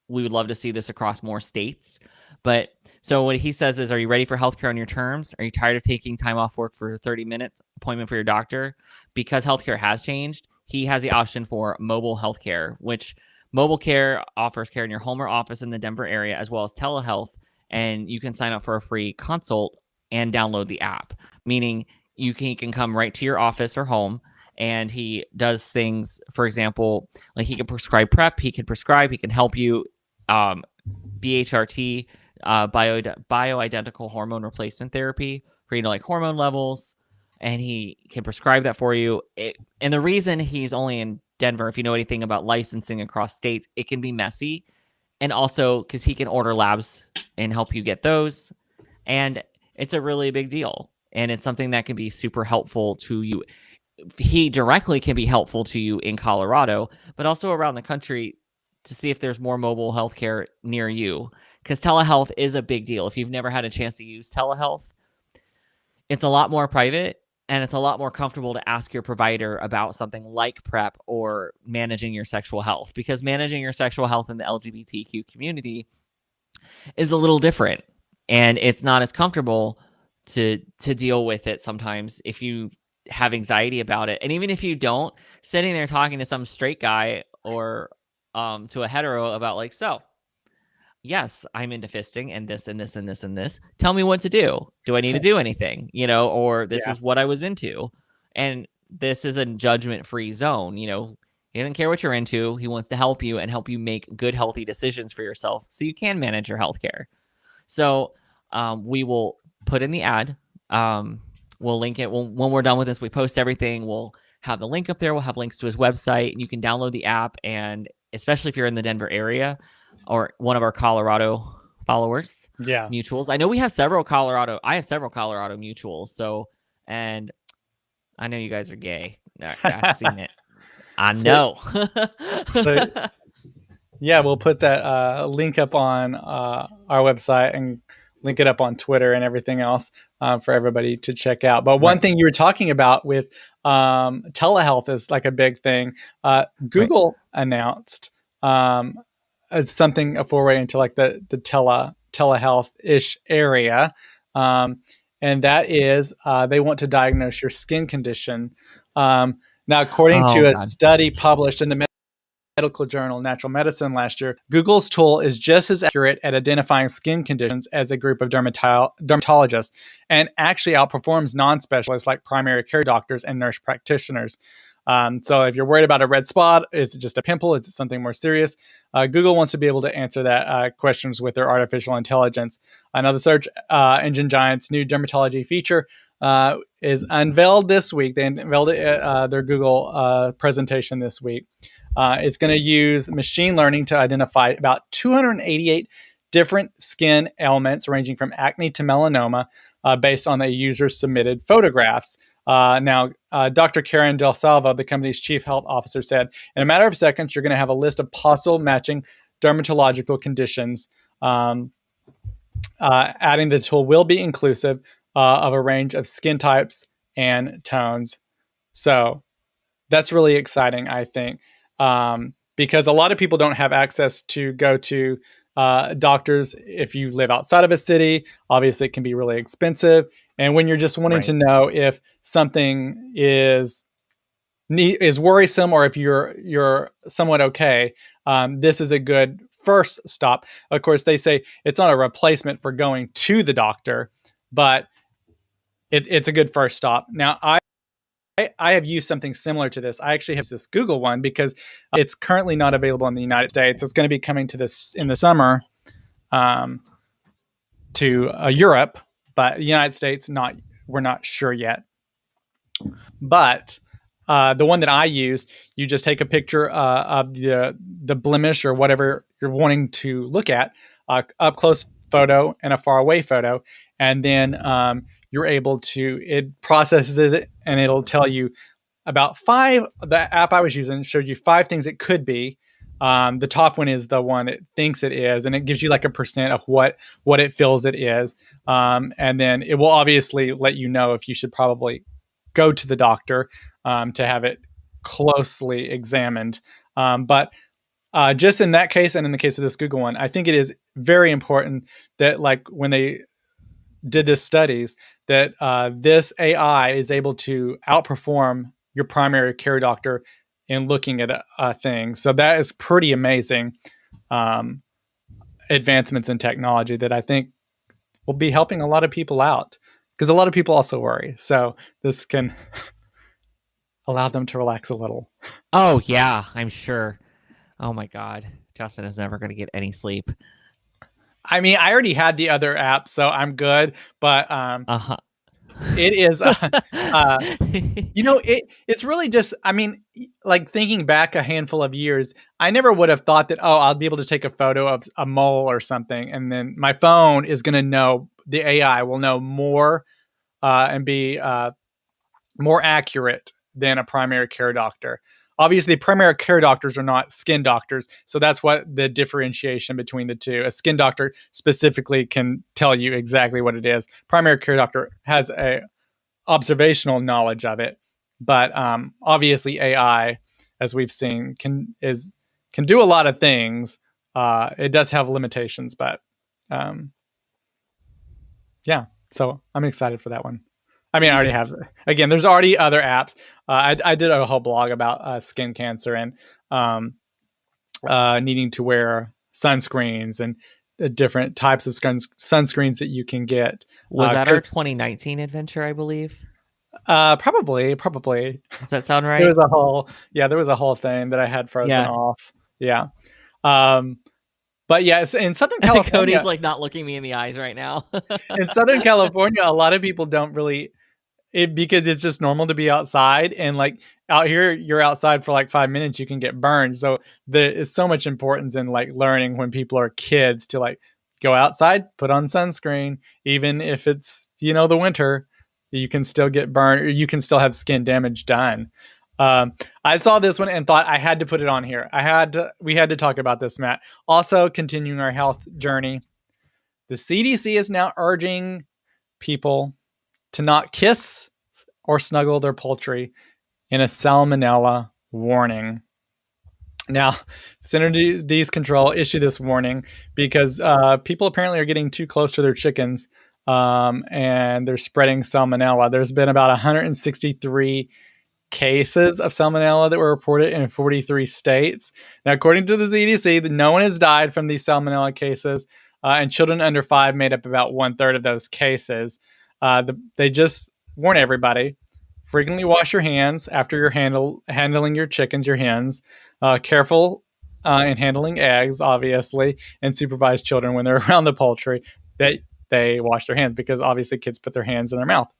we would love to see this across more states. But so what he says is, are you ready for healthcare on your terms? Are you tired of taking time off work for a 30-minute appointment for your doctor? Because healthcare has changed, he has the option for mobile healthcare, which mobile care offers care in your home or office in the Denver area, as well as telehealth. And you can sign up for a free consult and download the app, meaning he can come right to your office or home, and he does things, for example, like he can prescribe prep, he can help you BHRT, bioidentical hormone replacement therapy for, like hormone levels, and he can prescribe that for you. And the reason he's only in Denver, if you know anything about licensing across states, it can be messy, and also because he can order labs and help you get those, and it's a really big deal, and it's something that can be super helpful to you. He directly can be helpful to you in Colorado, but also around the country, to see if there's more mobile healthcare near you, because telehealth is a big deal. If you've never had a chance to use telehealth, it's a lot more private, and it's a lot more comfortable to ask your provider about something like PrEP or managing your sexual health, because managing your sexual health in the LGBTQ community is a little different, and it's not as comfortable to deal with it sometimes if you have anxiety about it. And even if you don't, sitting there talking to some straight guy or to a hetero about, like, so yes, I'm into fisting and this and this and this and this. Tell me what to do. Do I need to do anything? Or this is what I was into. And this is a judgment-free zone. He doesn't care what you're into. He wants to help you and help you make good, healthy decisions for yourself so you can manage your healthcare. So we will put in the ad. We'll link it when we're done with this. We post everything. We'll have the link up there. We'll have links to his website, and you can download the app. And especially if you're in the Denver area or one of our Colorado followers, mutuals. I know we have several Colorado. I have several Colorado mutuals. So, and I know you guys are gay. I've seen it. I know. Yeah, we'll put that link up on our website and link it up on Twitter and everything else for everybody to check out. But one thing you were talking about with telehealth is like a big thing. Google announced it's something, a foray into like the telehealth-ish area. And that is they want to diagnose your skin condition. Now, according to a study published in the medical journal Natural Medicine last year, Google's tool is just as accurate at identifying skin conditions as a group of dermatologists, and actually outperforms non-specialists like primary care doctors and nurse practitioners. So if you're worried about a red spot, is it just a pimple? Is it something more serious? Google wants to be able to answer that questions with their artificial intelligence. Another search engine giant's new dermatology feature is unveiled this week. They unveiled it at their Google presentation this week. It's going to use machine learning to identify about 288 different skin ailments, ranging from acne to melanoma, based on a user's submitted photographs. Now, Dr. Karen Del Salvo, the company's chief health officer, said, in a matter of seconds, you're going to have a list of possible matching dermatological conditions. Adding the tool will be inclusive of a range of skin types and tones. So that's really exciting, I think, because a lot of people don't have access to go to doctors if you live outside of a city. Obviously, it can be really expensive. And when you're just wanting to know if something is worrisome or if you're somewhat okay, this is a good first stop. Of course, they say it's not a replacement for going to the doctor, but it's a good first stop. Now, I have used something similar to this. I actually have this Google one because it's currently not available in the United States. It's going to be coming to this in the summer to Europe, but the United States, we're not sure yet. But the one that I use, you just take a picture of the blemish or whatever you're wanting to look at, up close photo and a far away photo, and then you're able to, it processes it and it'll tell you about the app I was using showed you 5 things it could be. The top one is the one it thinks it is, and it gives you like a percent of what it feels it is. And then it will obviously let you know if you should probably go to the doctor to have it closely examined. But just in that case, and in the case of this Google one, I think it is very important that, like, when they did this studies, that this AI is able to outperform your primary care doctor in looking at things. So that is pretty amazing advancements in technology that I think will be helping a lot of people out, because a lot of people also worry. So this can allow them to relax a little. Oh yeah, I'm sure. Oh my God, Justin is never going to get any sleep. I mean, I already had the other app, so I'm good. But Uh-huh. it is, it's really just, I mean, like, thinking back a handful of years, I never would have thought that, oh, I'll be able to take a photo of a mole or something, and then my phone is going to know, the AI will know more and be more accurate than a primary care doctor. Obviously, primary care doctors are not skin doctors, so that's what the differentiation between the two. A skin doctor specifically can tell you exactly what it is. Primary care doctor has a observational knowledge of it, but obviously AI, as we've seen, can do a lot of things. It does have limitations, but yeah. So I'm excited for that one. I mean, I already have. Again, there's already other apps. I did a whole blog about skin cancer and needing to wear sunscreens and different types of sunscreens that you can get. Was that our 2019 adventure, I believe? Probably. Does that sound right? There was a whole thing that I had frozen off. Yeah. But yes, in Southern California, Cody's like not looking me in the eyes right now. in Southern California, a lot of people don't really, because it's just normal to be outside, and like out here, you're outside for like 5 minutes, you can get burned. So there is so much importance in like learning when people are kids to like go outside, put on sunscreen, even if it's, the winter, you can still get burned, or you can still have skin damage done. I saw this one and thought I had to put it on here. We had to talk about this, Matt. Also, continuing our health journey, the CDC is now urging people to not kiss or snuggle their poultry in a salmonella warning. Now, Center Disease Control issued this warning because people apparently are getting too close to their chickens, and they're spreading salmonella. There's been about 163 cases of salmonella that were reported in 43 states. Now, according to the CDC, no one has died from these salmonella cases, and children under 5 made up about 1/3 of those cases. They just warn everybody: frequently wash your hands after you're handling your chickens, your hens. Careful in handling eggs, obviously, and supervise children when they're around the poultry that they wash their hands, because obviously kids put their hands in their mouth.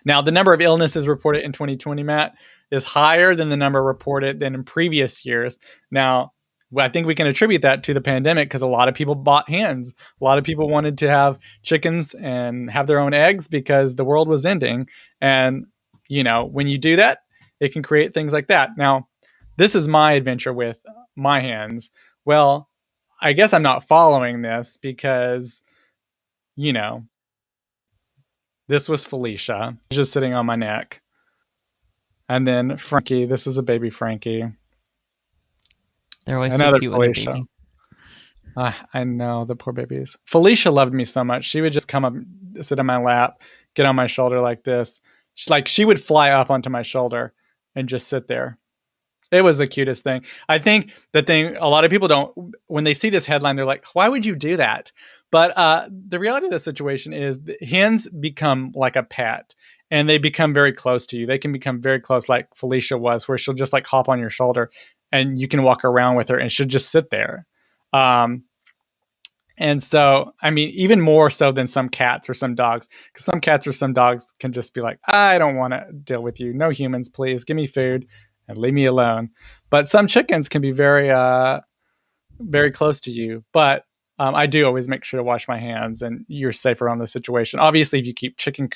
Now, the number of illnesses reported in 2020, Matt, is higher than the number reported than in previous years. Now, I think we can attribute that to the pandemic, because a lot of people bought hens. A lot of people wanted to have chickens and have their own eggs because the world was ending. And, when you do that, it can create things like that. Now, this is my adventure with my hens. Well, I guess I'm not following this because, this was Felicia, just sitting on my neck. And then Frankie, this is a baby Frankie. They're always so cute when they're baby. I know, the poor babies. Felicia loved me so much. She would just come up, sit on my lap, get on my shoulder like this. She would fly up onto my shoulder and just sit there. It was the cutest thing. I think the thing a lot of people don't, when they see this headline, they're like, why would you do that? But the reality of the situation is hens become like a pet, and they become very close to you. They can become very close, like Felicia was, where she'll just like hop on your shoulder and you can walk around with her and she'll just sit there. And so, I mean, even more so than some cats or some dogs, because some cats or some dogs can just be like, I don't want to deal with you. No humans, please give me food and leave me alone. But some chickens can be very, very close to you. But I do always make sure to wash my hands, and you're safer on the situation. Obviously, if you keep chicken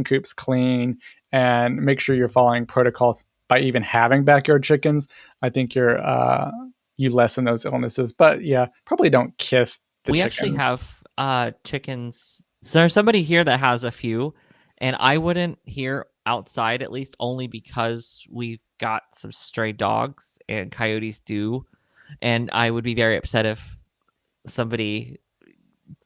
coops clean and make sure you're following protocols by even having backyard chickens, I think you lessen those illnesses. But yeah, probably don't kiss the We actually chickens. have chickens. So there's somebody here that has a few, and I wouldn't hear outside, at least only because we've got some stray dogs and coyotes do, and I would be very upset if somebody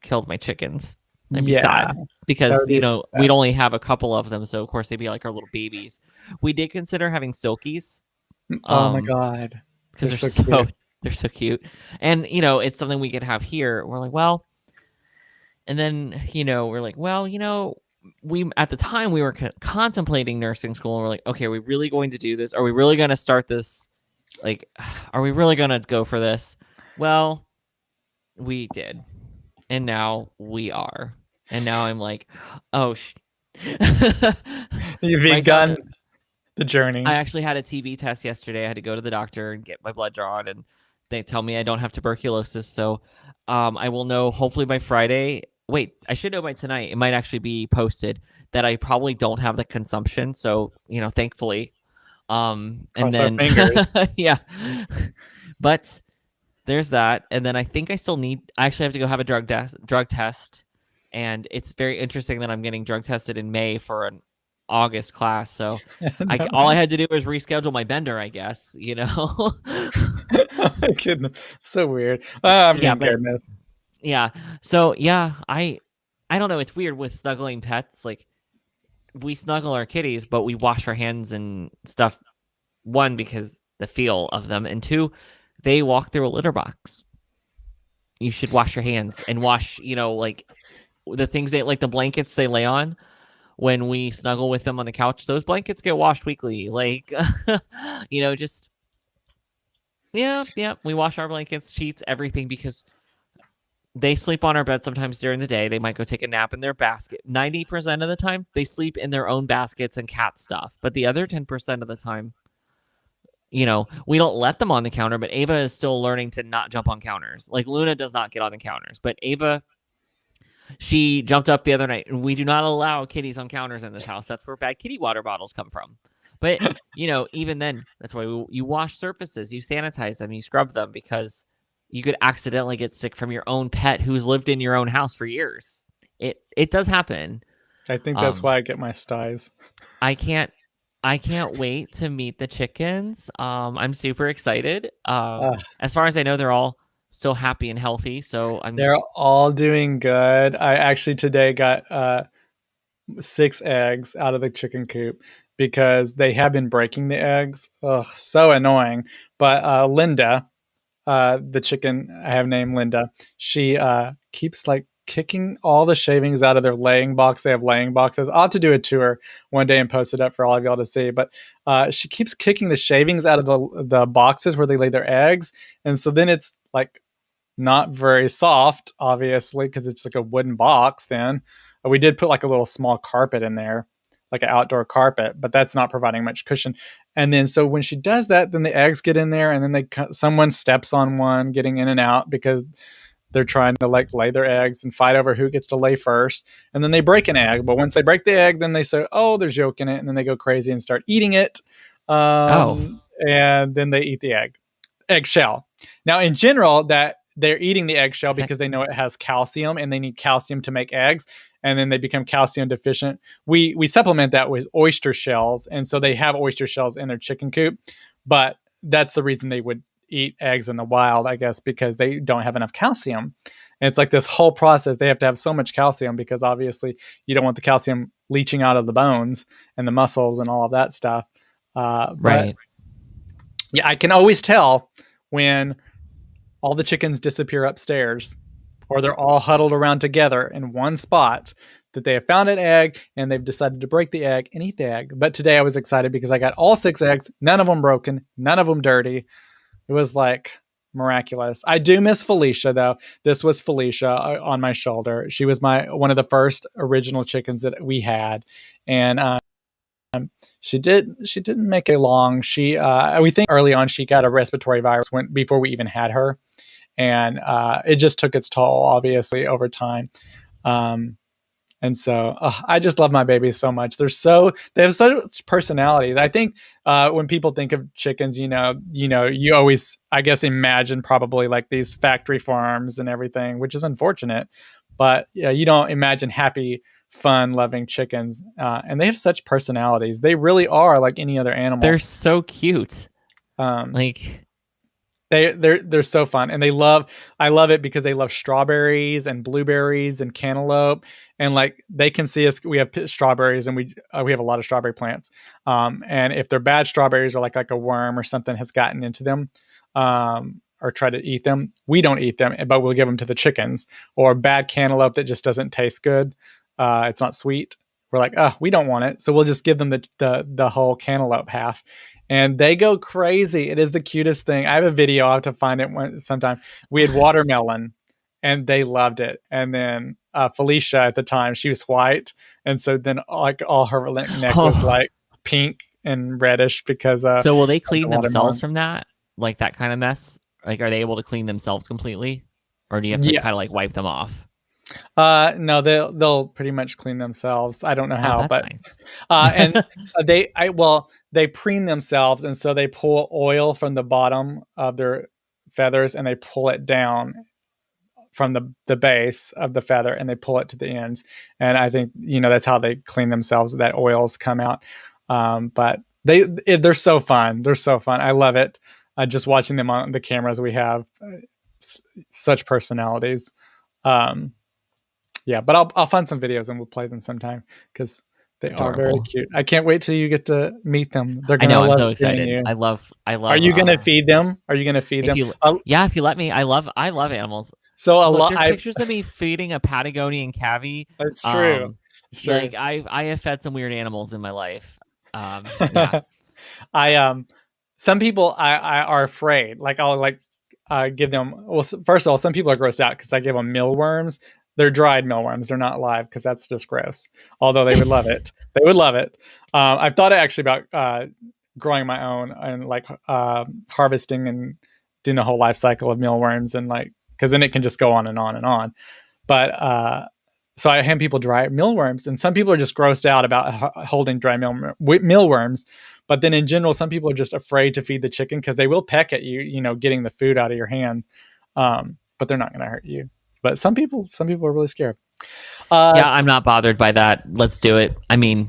killed my chickens. I'd be Yeah, sad that because would be we'd sad. only have a couple of them, so of course they'd be like our little babies. We did consider having silkies, Oh my um, god, because they're they're so so cute. they're so cute, and it's something we could have here. We're like, well, and then we're like, well, we at the time we were contemplating nursing school, and we're like, okay, are we really going to do this? Are we really going to start this? Like, are we really going to go for this? Well, we did, and now we are, and now I'm like, oh, You've my begun doctor. the journey. I actually had a TB test yesterday. I had to go to the doctor and get my blood drawn, and they tell me I don't have tuberculosis. So, I will know hopefully by Friday. Wait, I should know by tonight. It might actually be posted that I probably don't have the consumption. So, thankfully. And Cross our then fingers. yeah, but there's that. And then I think I actually have to go have a drug test, and it's very interesting that I'm getting drug tested in May for an August class. So all I had to do was reschedule my bender, I guess. Oh my goodness, so weird. Yeah, but Goodness. yeah. So yeah, I don't know. It's weird with snuggling pets. Like, we snuggle our kitties, but we wash our hands and stuff. One, because the feel of them, and two, they walk through a litter box. You should wash your hands and wash, like the things like the blankets they lay on when we snuggle with them on the couch. Those blankets get washed weekly. Like, just yeah, we wash our blankets, sheets, everything, because they sleep on our bed sometimes during the day. They might go take a nap in their basket. 90% of the time, they sleep in their own baskets and cat stuff. But the other 10% of the time, we don't let them on the counter, but Ava is still learning to not jump on counters. Like, Luna does not get on the counters, but Ava, she jumped up the other night, and we do not allow kitties on counters in this house. That's where bad kitty water bottles come from. But, even then, that's why you wash surfaces, you sanitize them, you scrub them, because you could accidentally get sick from your own pet who's lived in your own house for years. It does happen. I think that's why I get my styes. I can't wait to meet the chickens. I'm super excited. As far as I know, they're all still happy and healthy. So They're all doing good. I actually today got 6 eggs out of the chicken coop because they have been breaking the eggs. Ugh, so annoying. But Linda, the chicken I have named Linda, she keeps like kicking all the shavings out of their laying box. They have laying boxes. I'll have to do a tour one day and post it up for all of y'all to see. But she keeps kicking the shavings out of the boxes where they lay their eggs. And so then it's like not very soft, obviously, because it's like a wooden box then. We did put like a little small carpet in there, like an outdoor carpet, but that's not providing much cushion. And then so when she does that, then the eggs get in there, and then someone steps on one getting in and out because they're trying to like lay their eggs and fight over who gets to lay first. And then they break an egg. But once they break the egg, then they say, oh, there's yolk in it. And then they go crazy and start eating it. And then they eat the eggshell. Now, in general, that they're eating the eggshell because they know it has calcium and they need calcium to make eggs. And then they become calcium deficient. We supplement that with oyster shells. And so they have oyster shells in their chicken coop. But that's the reason they would eat eggs in the wild, I guess, because they don't have enough calcium. And it's like this whole process. They have to have so much calcium because obviously you don't want the calcium leaching out of the bones and the muscles and all of that stuff. right. But yeah, I can always tell when all the chickens disappear upstairs or they're all huddled around together in one spot that they have found an egg and they've decided to break the egg and eat the egg. But today I was excited because I got all 6 eggs, none of them broken, none of them dirty. It was like miraculous. I do miss Felicia though. This was Felicia on my shoulder. She was one of the first original chickens that we had. And she didn't make it long. We think early on she got a respiratory virus before we even had her. And it just took its toll, obviously, over time. And so I just love my babies so much. They have such personalities. I think when people think of chickens, you always, I guess, imagine probably like these factory farms and everything, which is unfortunate. But yeah, you don't imagine happy, fun loving chickens. And they have such personalities. They really are like any other animal. They're so cute. Um, Like, they're so fun, and I love it because they love strawberries and blueberries and cantaloupe, and like they can see us. We have strawberries, and we have a lot of strawberry plants. And if they're bad strawberries or like a worm or something has gotten into them, or try to eat them, we don't eat them, but we'll give them to the chickens. Or bad cantaloupe that just doesn't taste good. It's not sweet. We're like, we don't want it, so we'll just give them the whole cantaloupe half. And they go crazy. It is the cutest thing. I have a video. I'll have to find it sometime. We had watermelon, and they loved it. And then Felicia at the time, she was white, and so then like all her neck was like pink and reddish because. So will they clean the themselves from that, like that kind of mess? Like, are they able to clean themselves completely, or do you have to kind of like wipe them off? No, they'll pretty much clean themselves. I don't know how, that's but nice. and they preen themselves, and so they pull oil from the bottom of their feathers, and they pull it down from the base of the feather, and they pull it to the ends. And I think that's how they clean themselves. That oils come out. But they're so fun. They're so fun. I love it. Just watching them on the cameras we have, such personalities. Yeah, but I'll find some videos and we'll play them sometime because they are very cute. I can't wait till you get to meet them. They're gonna. I'm so excited. You. I love. Are you gonna feed them? Are you gonna feed them? Yeah, if you let me. I love animals. So there's pictures of me feeding a Patagonian cavy. That's true. Like I have fed some weird animals in my life. Yeah. Some people I are afraid. Like I'll give them. Well, first of all, some people are grossed out because I give them mealworms. They're dried mealworms. They're not live because that's just gross. Although they would love it. They would love it. I've thought actually about growing my own and like harvesting and doing the whole life cycle of mealworms, and like because then it can just go on and on and on. But so I hand people dry mealworms, and some people are just grossed out about holding dry mealworms. But then in general, some people are just afraid to feed the chicken because they will peck at you, getting the food out of your hand. But they're not going to hurt you. But some people are really scared. Yeah, I'm not bothered by that. Let's do it. I mean,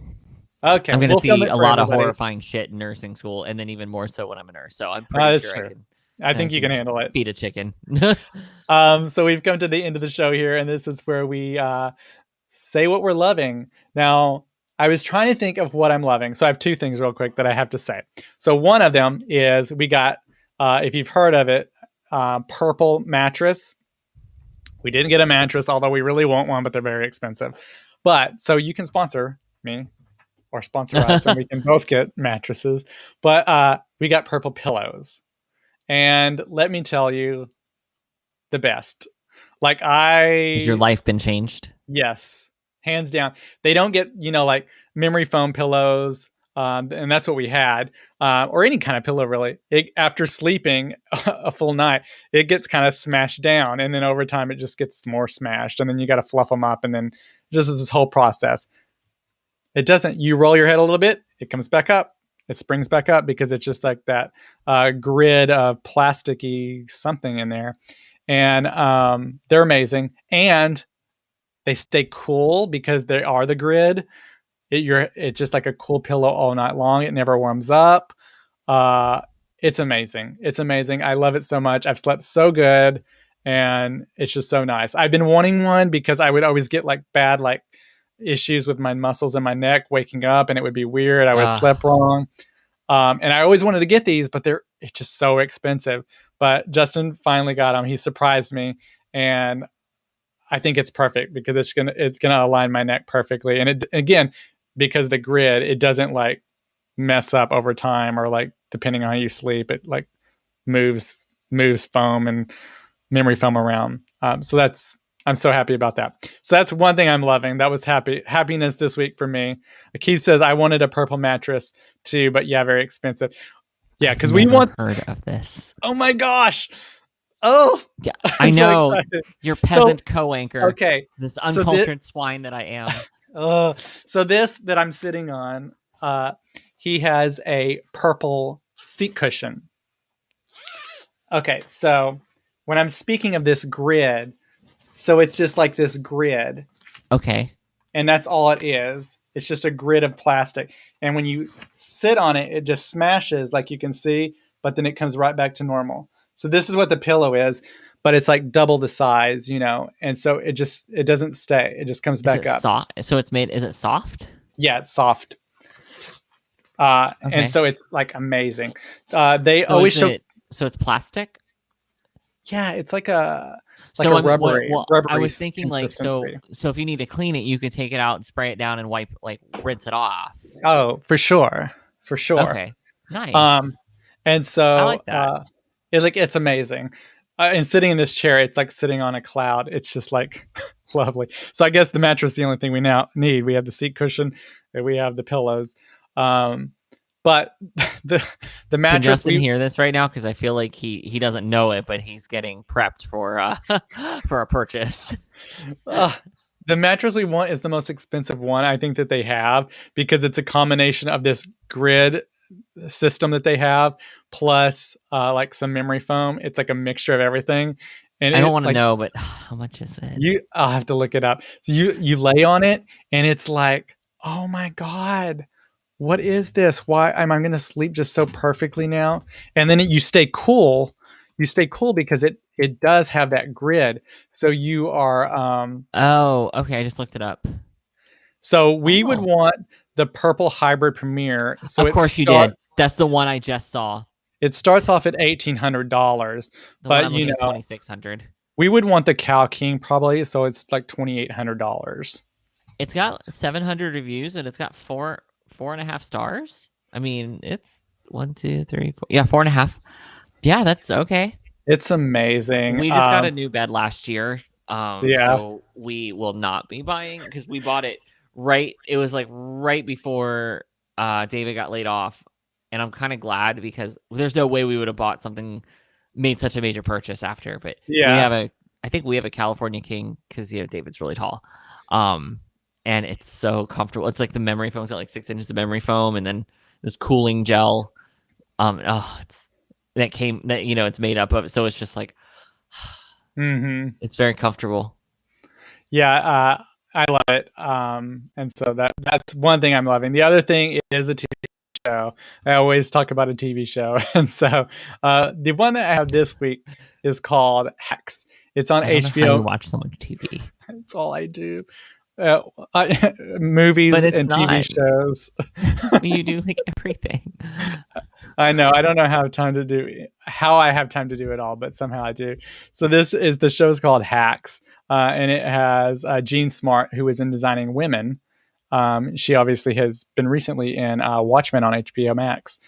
okay, I'm going to see a lot of horrifying shit in nursing school, and then even more so when I'm a nurse. So I'm pretty sure I think you can handle it. Feed a chicken. So we've come to the end of the show here, and this is where we say what we're loving. Now, I was trying to think of what I'm loving. So I have two things real quick that I have to say. So one of them is we got, if you've heard of it, Purple mattress. We didn't get a mattress, although we really want one, but they're very expensive. But so you can sponsor me or sponsor us, and we can both get mattresses. But we got Purple pillows. And let me tell you, the best. Has your life been changed? Yes, hands down. They don't get, like memory foam pillows. And that's what we had, or any kind of pillow, really. After sleeping a full night, it gets kind of smashed down. And then over time, it just gets more smashed. And then you got to fluff them up. And then just this whole process. It doesn't, you roll your head a little bit, it comes back up. It springs back up because it's just like that grid of plasticky something in there. And they're amazing. And they stay cool because they are the grid. It's just like a cool pillow all night long. It never warms up. It's amazing. It's amazing. I love it so much. I've slept so good, and it's just so nice. I've been wanting one because I would always get like bad issues with my muscles in my neck waking up, and it would be weird. I would have slept wrong. And I always wanted to get these, but it's just so expensive. But Justin finally got them. He surprised me, and I think it's perfect because it's gonna align my neck perfectly. And again, because the grid, it doesn't like mess up over time, or like depending on how you sleep, it like moves foam and memory foam around. So I'm so happy about that. So that's one thing I'm loving. That was happiness this week for me. Keith says I wanted a purple mattress too, but yeah, very expensive. Yeah, because we want heard of this. Oh my gosh. Oh, Yeah, I'm I so know. excited. Your peasant co-anchor. Okay. This So uncultured swine that I am. so this that I'm sitting on, he has a purple seat cushion. Okay, so when I'm speaking of this grid, so it's just like this grid, Okay. and that's all it is. It's just a grid of plastic. And when you sit on it, it just smashes, like you can see, but then it comes right back to normal. So this is what the pillow is, but it's like double the size, you know, and so it doesn't stay. It just comes Is back it up. soft? So it's made. Is it soft? Yeah, it's soft. Okay. And so it's like amazing. They So always is show. it? So it's plastic. Yeah, it's like a So I mean, rubbery, I was thinking like consistency. so if you need to clean it, you could take it out and spray it down and wipe like rinse it off. Oh, for sure, for sure. Okay. Nice. And I so like that. it's amazing. And sitting in this chair, it's like sitting on a cloud. It's just like lovely. So I guess the mattress is the only thing we now need. We have the seat cushion, and we have the pillows. But the Can mattress Justin hear this right now? Because I feel like he doesn't know it, but he's getting prepped for for a purchase. The mattress we want is the most expensive one I think that they have, because it's a combination of this grid system that they have plus like some memory foam. It's like a mixture of everything. And I don't want to like, know, but how much is it? I'll have to look it up. So you lay on it and it's like, oh my God, what is this? Why am I going to sleep just so perfectly now? And then you stay cool. You stay cool because it does have that grid. So you are Oh, okay. I just looked it up. so we would Oh. want the purple hybrid Premier. So Of course you did. That's the one I just saw. It starts off at $1,800, The one but I'm you looking at know, 2,600. we would want the Cow King probably. So it's like $2,800. It's got 700 reviews and it's got four and a half stars. I mean, it's 1, 2, 3, 4. Yeah, 4.5. Yeah, that's okay. It's amazing. We just got a new bed last year. Yeah. So we will not be buying because we bought it right. It was like right before David got laid off. And I'm kind of glad because there's no way we would have bought something, made such a major purchase after. But Yeah. I think we have a California King because, you know, David's really tall. And it's so comfortable. It's like the memory foam's got like 6 inches of memory foam and then this cooling gel. It's made up of it. So it's just like, it's very comfortable. Yeah. I love it. And so that's one thing I'm loving. The other thing is the TV show. I always talk about a TV show. And so the one that I have this week is called Hacks. It's on I don't HBO. know how you watch so much TV. That's all I do. Movies But it's and not. TV shows. You do like everything. I know. I don't know how I have time to do it all, but somehow I do. So the show is called Hacks, and it has Jean Smart, who is in Designing Women. She obviously has been recently in Watchmen on HBO Max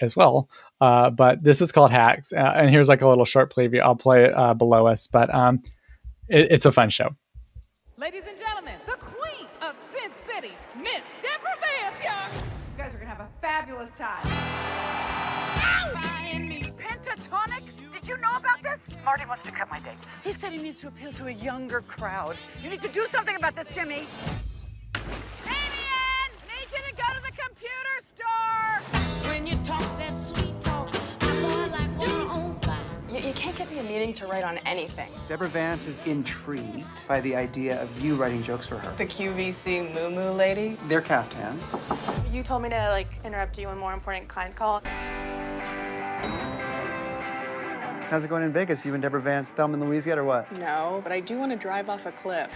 as well. But this is called Hacks, and here's like a little short preview. I'll play it below us, but it's a fun show. Ladies and gentlemen, the queen of Sin City, Miss Deborah Vance, y'all. You guys are gonna have a fabulous time. Pentatonics? Did you know about this? Marty wants to cut my dates. He said he needs to appeal to a younger crowd. You need to do something about this, Jimmy. Damien, need you to go to the computer store. When you talk that sweet talk, I'm more like water on fire. You can't get me a meeting to write on anything. Deborah Vance is intrigued by the idea of you writing jokes for her. The QVC Moo Moo lady. They're caftans. You told me to, interrupt you when more important clients call. How's it going in Vegas? You and Deborah Vance, Thelma and Louise yet or what? No, but I do want to drive off a cliff.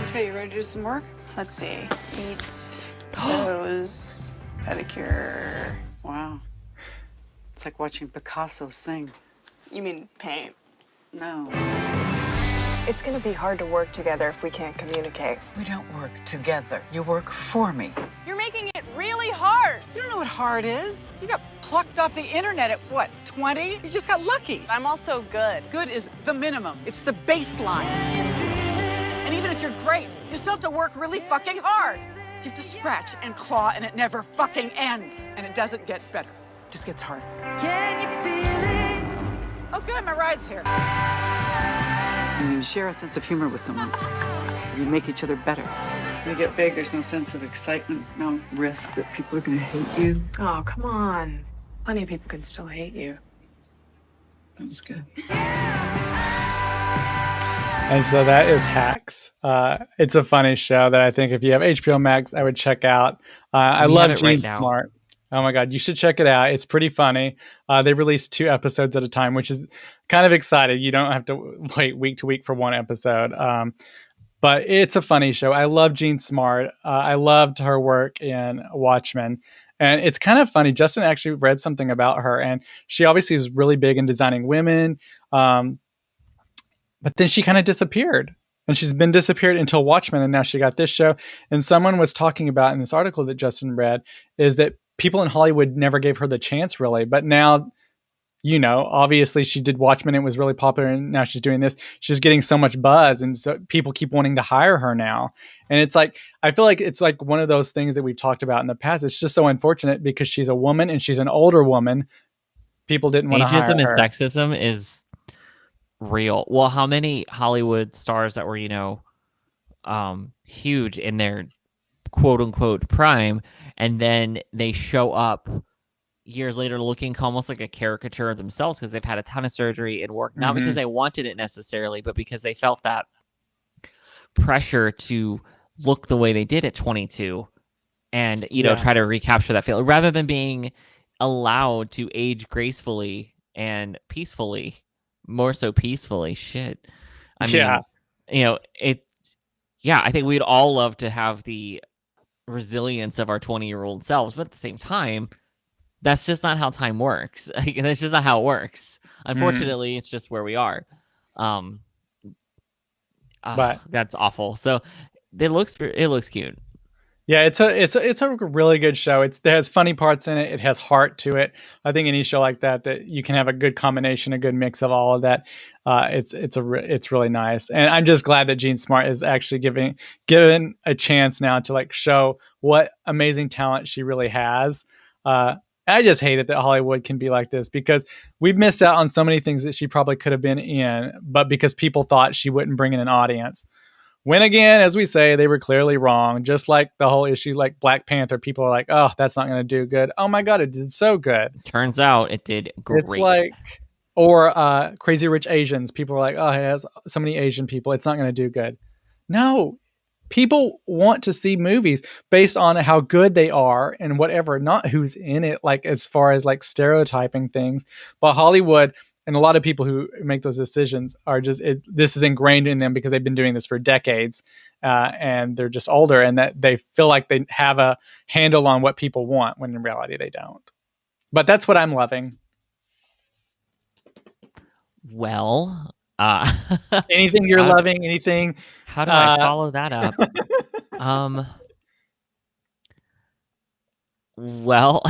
Okay, you ready to do some work? Let's see. Feet, toes, pedicure. Wow. It's like watching Picasso sing. You mean paint? No. It's gonna be hard to work together if we can't communicate. We don't work together. You work for me. You're making it really hard. You don't know what hard is. You got plucked off the internet at what, 20? You just got lucky. I'm also good. Good is the minimum. It's the baseline. And even if you're great, you still have to work really fucking hard. You have to scratch and claw and it never fucking ends. And it doesn't get better. It just gets harder. Oh, good, my ride's here. When you share a sense of humor with someone, you make each other better. When you get big, there's no sense of excitement, no risk that people are going to hate you. Oh, come on. Plenty of people can still hate you. That was good. And so that is Hacks. It's a funny show that I think if you have HBO Max, I would check out. I We love have it Gene right now. Smart. Oh my God, you should check it out. It's pretty funny. They release 2 episodes at a time, which is kind of exciting. You don't have to wait week to week for one episode. But it's a funny show. I love Gene Smart. I loved her work in Watchmen. And it's kind of funny. Justin actually read something about her, and she obviously is really big in designing women. But then she kind of disappeared. And she's been disappeared until Watchmen, and now she got this show. And someone was talking about in this article that Justin read is that people in Hollywood never gave her the chance, really. But now, obviously she did Watchmen. It was really popular, and now she's doing this. She's getting so much buzz, and so people keep wanting to hire her now. And it's like, I feel like it's like one of those things that we've talked about in the past. It's just so unfortunate because she's a woman and she's an older woman. People didn't want to hire her. Ageism and sexism is real. Well, how many Hollywood stars that were, huge in their quote unquote prime, and then they show up years later looking almost like a caricature of themselves because they've had a ton of surgery and work, not because they wanted it necessarily, but because they felt that pressure to look the way they did at 22 and, try to recapture that feeling rather than being allowed to age gracefully and peacefully. More so peacefully. Shit. I mean, I think we'd all love to have the resilience of our 20-year-old selves, but at the same time, that's just not how time works. That's just not how it works. Unfortunately, it's just where we are. But that's awful. So it looks cute. Yeah, it's a really good show. It has funny parts in it. It has heart to it. I think any show like that you can have a good combination, a good mix of all of that. It's really nice, and I'm just glad that Gene Smart is actually given a chance now to like show what amazing talent she really has. I just hate it that Hollywood can be like this because we've missed out on so many things that she probably could have been in, but because people thought she wouldn't bring in an audience. When again, as we say, they were clearly wrong. Just like the whole issue, like Black Panther, people are like, "Oh, that's not going to do good." Oh my God, it did so good. Turns out it did great. It's like, or Crazy Rich Asians. People are like, "Oh, it has so many Asian people. It's not going to do good." No, people want to see movies based on how good they are and whatever, not who's in it. Like as far as like stereotyping things, but Hollywood. And a lot of people who make those decisions are just, this is ingrained in them because they've been doing this for decades and they're just older and that they feel like they have a handle on what people want when in reality they don't. But that's what I'm loving. Well, anything you're loving, anything. How do I follow that up? Well,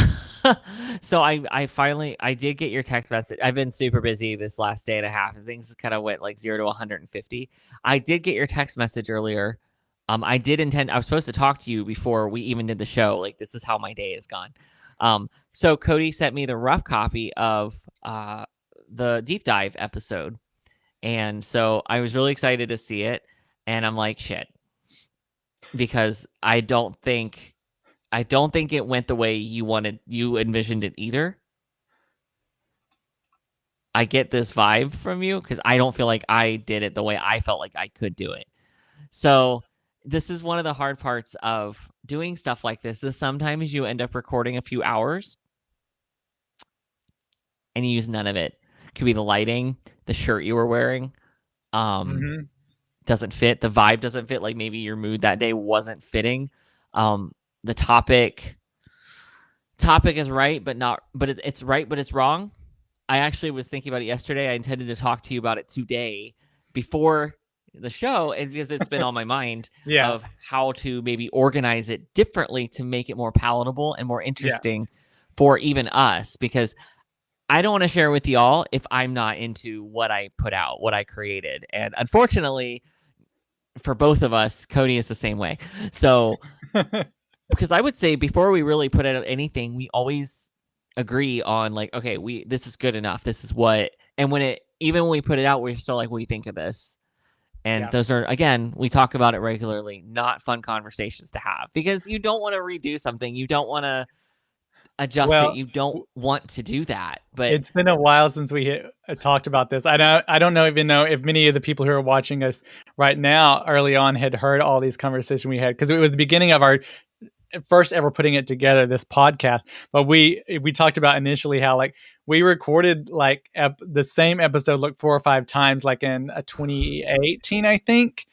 so I did get your text message. I've been super busy this last day and a half, and things kind of went like 0 to 150. I did get your text message earlier. I was supposed to talk to you before we even did the show. Like, this is how my day has gone. So Cody sent me the rough copy of the deep dive episode. And so I was really excited to see it. And I'm like, shit, because I don't think it went the way you envisioned it either. I get this vibe from you because I don't feel like I did it the way I felt like I could do it. So this is one of the hard parts of doing stuff like this is sometimes you end up recording a few hours and you use none of it. It could be the lighting, the shirt you were wearing, doesn't fit. The vibe doesn't fit. Like maybe your mood that day wasn't fitting. The topic is right, but it's right, but it's wrong. I actually was thinking about it yesterday. I intended to talk to you about it today before the show, and because it's been on my mind of how to maybe organize it differently to make it more palatable and more interesting for even us, because I don't want to share with y'all if I'm not into what I put out, what I created. And unfortunately for both of us, Cody is the same way. So because I would say before we really put out anything, we always agree on like, okay, this is good enough. This is what And even when we put it out, we're still like, what do you think of this? And Yeah. those are, again, we talk about it regularly, not fun conversations to have, because you don't want to redo something. You don't want to adjust it. Well, You don't want to do that. But it's been a while since we talked about this. I don't even know if many of the people who are watching us right now early on had heard all these conversations we had, because it was the beginning of our first ever putting it together, this podcast. But we talked about initially how like we recorded like the same episode like 4 or 5 times, like in 2018, I think.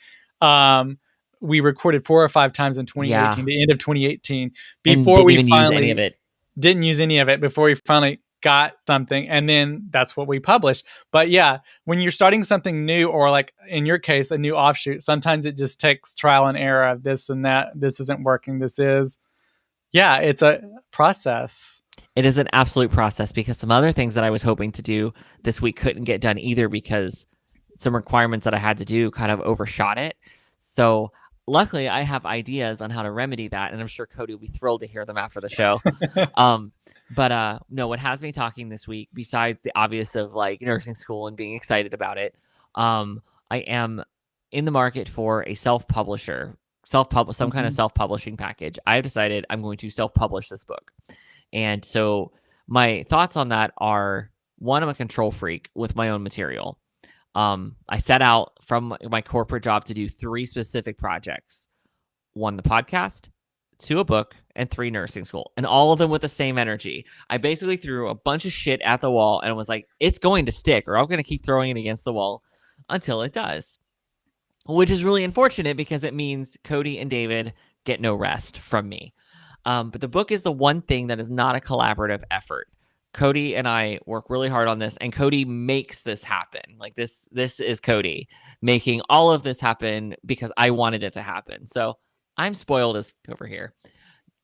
We recorded 4 or 5 times in 2018, the end of 2018, and before didn't we even use any of finally it. didn't use any of it, before we finally got something, and then that's what we published. But yeah, when you're starting something new, or like in your case a new offshoot, sometimes it just takes trial and error of this and that. This isn't working, this is. Yeah, it's a process. It is an absolute process, because some other things that I was hoping to do this week couldn't get done either, because some requirements that I had to do kind of overshot it. So luckily I have ideas on how to remedy that, and I'm sure Cody will be thrilled to hear them after the show. But no, what has me talking this week, besides the obvious of like nursing school and being excited about it, I am in the market for a some kind of self-publishing package. I've decided I'm going to self-publish this book. And so my thoughts on that are, one, I'm a control freak with my own material. I set out from my corporate job to do 3 specific projects: 1, the podcast; 2, a book; and 3, nursing school. And all of them with the same energy. I basically threw a bunch of shit at the wall and was like, it's going to stick, or I'm going to keep throwing it against the wall until it does. Which is really unfortunate, because it means Cody and David get no rest from me. But the book is the one thing that is not a collaborative effort. Cody and I work really hard on this, and Cody makes this happen. Like this is Cody making all of this happen because I wanted it to happen. So I'm spoiled as over here.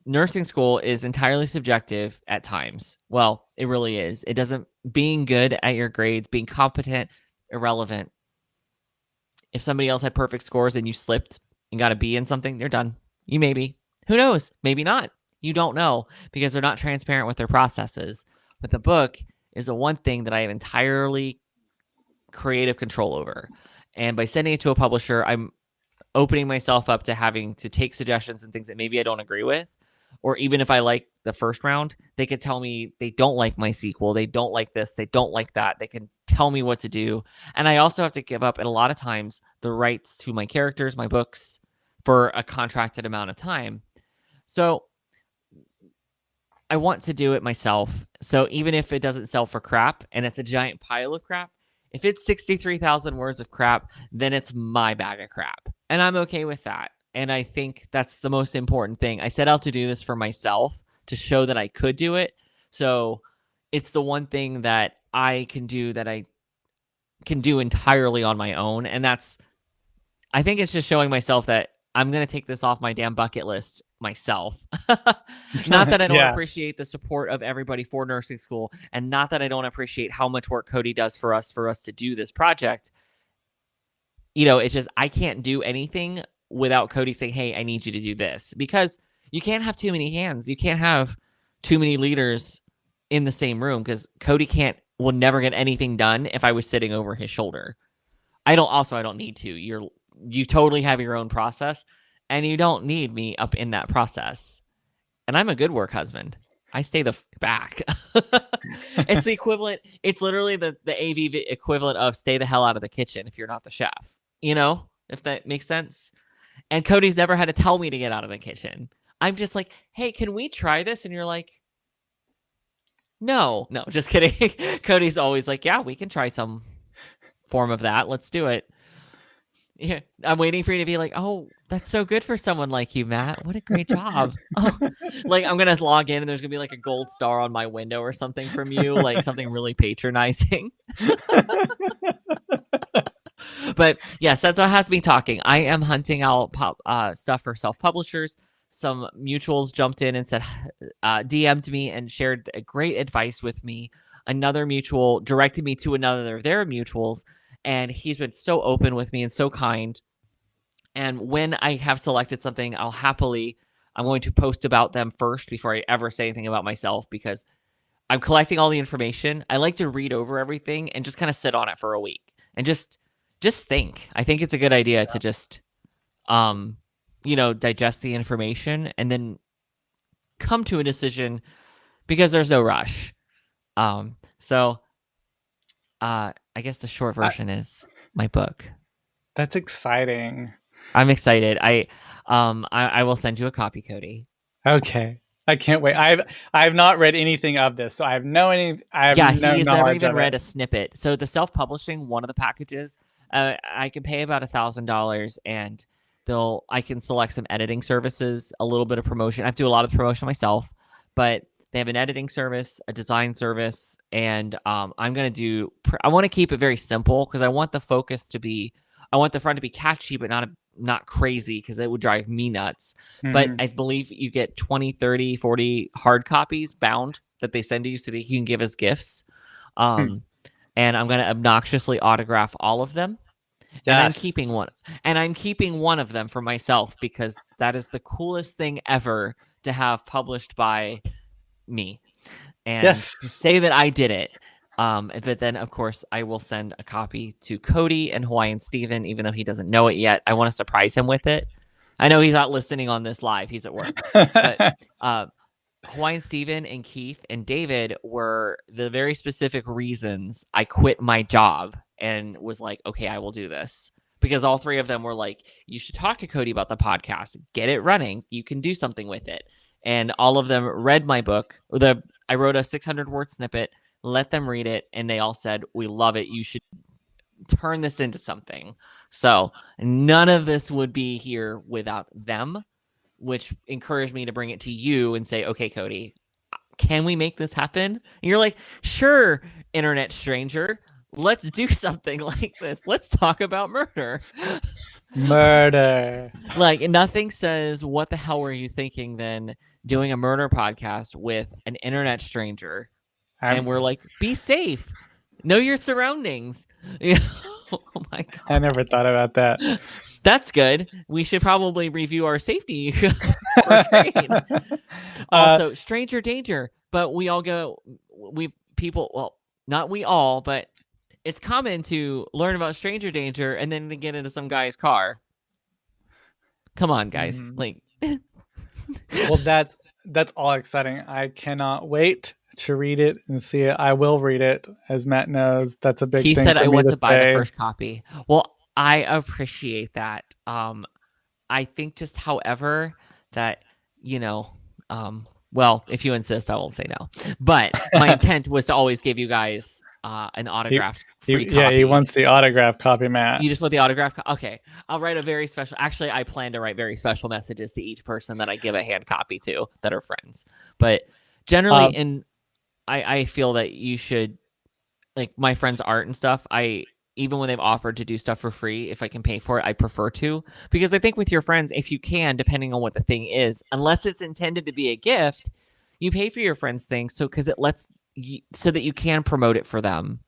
Nursing school is entirely subjective at times. Well, it really is. It doesn't, being good at your grades, being competent, irrelevant. If somebody else had perfect scores and you slipped and got a B in something, they're done. You maybe. Who knows? Maybe not. You don't know, because they're not transparent with their processes. But the book is the one thing that I have entirely creative control over. And by sending it to a publisher, I'm opening myself up to having to take suggestions and things that maybe I don't agree with. Or even if I like the first round, they could tell me they don't like my sequel. They don't like this. They don't like that. They can tell me what to do. And I also have to give up, and a lot of times, the rights to my characters, my books, for a contracted amount of time. So I want to do it myself. So even if it doesn't sell for crap, and it's a giant pile of crap, if it's 63,000 words of crap, then it's my bag of crap. And I'm okay with that. And I think that's the most important thing. I set out to do this for myself, to show that I could do it. So it's the one thing that I can do, that I can do entirely on my own. And I think it's just showing myself that I'm going to take this off my damn bucket list myself. Not that I don't appreciate the support of everybody for nursing school, and not that I don't appreciate how much work Cody does for us to do this project. You know, it's just, I can't do anything without Cody saying, hey, I need you to do this, because you can't have too many hands. You can't have too many leaders in the same room, because Cody will never get anything done if I was sitting over his shoulder. I don't need to. You totally have your own process, and you don't need me up in that process. And I'm a good work husband. I stay the back. It's the equivalent. It's literally the AV equivalent of stay the hell out of the kitchen if you're not the chef. You know, if that makes sense. And Cody's never had to tell me to get out of the kitchen. I'm just like, hey, can we try this? And you're like, no, just kidding. Cody's always like, yeah, we can try some form of that. Let's do it. Yeah, I'm waiting for you to be like, oh, that's so good for someone like you, Matt. What a great job. Oh, like, I'm going to log in and there's going to be like a gold star on my window or something from you, like something really patronizing. But yes, that's what has me talking. I am hunting out stuff for self-publishers. Some mutuals jumped in and said, DM'd me and shared great advice with me. Another mutual directed me to another of their mutuals, and he's been so open with me and so kind. And when I have selected something, I'm going to post about them first before I ever say anything about myself, because I'm collecting all the information. I like to read over everything and just kind of sit on it for a week and just think. I think it's a good idea to just digest the information and then come to a decision because there's no rush. So I guess the short version is my book. That's exciting. I'm excited. I will send you a copy, Cody. Okay. I can't wait. I've not read anything of this, so I have no He has knowledge never even of read it. a snippet. So the self-publishing, one of the packages, I can pay about $1,000 and I can select some editing services, a little bit of promotion. I have to do a lot of promotion myself, but they have an editing service, a design service, and I want to keep it very simple because I want the front to be catchy, but not crazy because it would drive me nuts. But I believe you get 20, 30, 40 hard copies bound that they send to you so that you can give as gifts. And I'm going to obnoxiously autograph all of them. And I'm keeping one. And I'm keeping one of them for myself because that is the coolest thing ever to have published by me. And say that I did it. But then, of course, I will send a copy to Cody and Hawaiian Steven, even though he doesn't know it yet. I want to surprise him with it. I know he's not listening on this live. He's at work. But Hawaiian Steven and Keith and David were the very specific reasons I quit my job and was like, okay, I will do this. Because all three of them were like, you should talk to Cody about the podcast. Get it running. You can do something with it. And all of them read my book. I wrote a 600-word snippet, let them read it, and they all said, we love it. You should turn this into something. So none of this would be here without them, which encouraged me to bring it to you and say, okay, Cody, can we make this happen? And you're like, sure, internet stranger. Let's do something like this. Let's talk about murder. Murder. Like, nothing says, what the hell were you thinking than doing a murder podcast with an internet stranger? And we're like, be safe. Know your surroundings. Oh my God. I never thought about that. That's good. We should probably review our safety first grade. Also, stranger danger. But we all not we all, but it's common to learn about stranger danger and then to get into some guy's car. Come on, guys. Like, well, that's all exciting. I cannot wait to read it and see it. I will read it, as Matt knows. That's a big thing. He said for I me want to buy say. the first copy. Well, I appreciate that. I think just, however, that well, if you insist, I won't say no. But my intent was to always give you guys an autographed free copy. Yeah, he wants the autograph copy, Matt. You just want the autograph? Okay. I'll write a very special... Actually, I plan to write very special messages to each person that I give a hand copy to that are friends. But generally, I feel that you should... Like, my friends' art and stuff, even when they've offered to do stuff for free, if I can pay for it, I prefer to. Because I think with your friends, if you can, depending on what the thing is, unless it's intended to be a gift, you pay for your friends' things because it lets... so that you can promote it for them.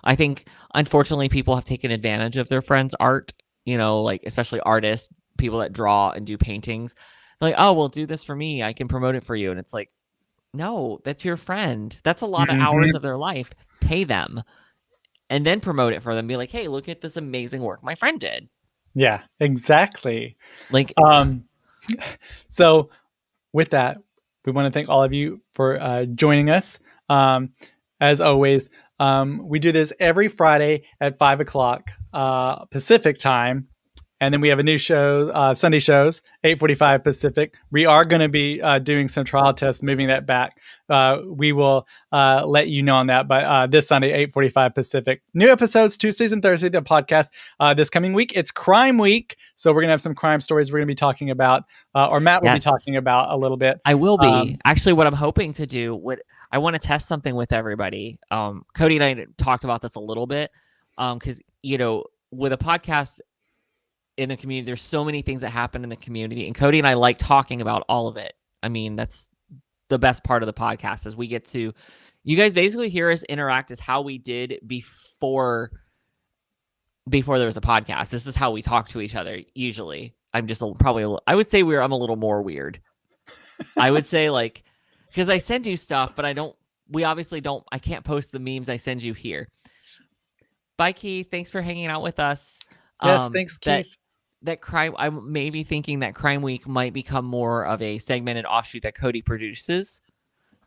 I think unfortunately people have taken advantage of their friends' art, like especially artists, people that draw and do paintings. Like, oh, well, do this for me, I can promote it for you. And it's like, no, that's your friend. That's a lot of hours of their life. Pay them and then promote it for them. Be like, hey, look at this amazing work my friend did. Yeah, exactly. Like, so with that, we want to thank all of you for joining us. As always, we do this every Friday at 5:00 Pacific time. And then we have a new show, Sunday shows, 8:45 Pacific. We are going to be doing some trial tests, moving that back. We will let you know on that. But this Sunday, 8:45 Pacific. New episodes, Tuesdays and Thursdays, the podcast. This coming week, it's Crime Week. So we're going to have some crime stories we're going to be talking about, or Matt will be talking about a little bit. I will be. Actually, what I'm hoping to do, I want to test something with everybody. Cody and I talked about this a little bit because, with a podcast in the community, there's so many things that happen in the community, and Cody and I like talking about all of it. I mean, that's the best part of the podcast is we get to, you guys basically hear us interact as how we did before there was a podcast. This is how we talk to each other usually. I'm just I would say I'm a little more weird. I would say like because I send you stuff, but we obviously don't. I can't post the memes I send you here. Bye, Keith. Thanks for hanging out with us. Yes, thanks, Keith. That crime. I'm maybe thinking that Crime Week might become more of a segmented offshoot that Cody produces.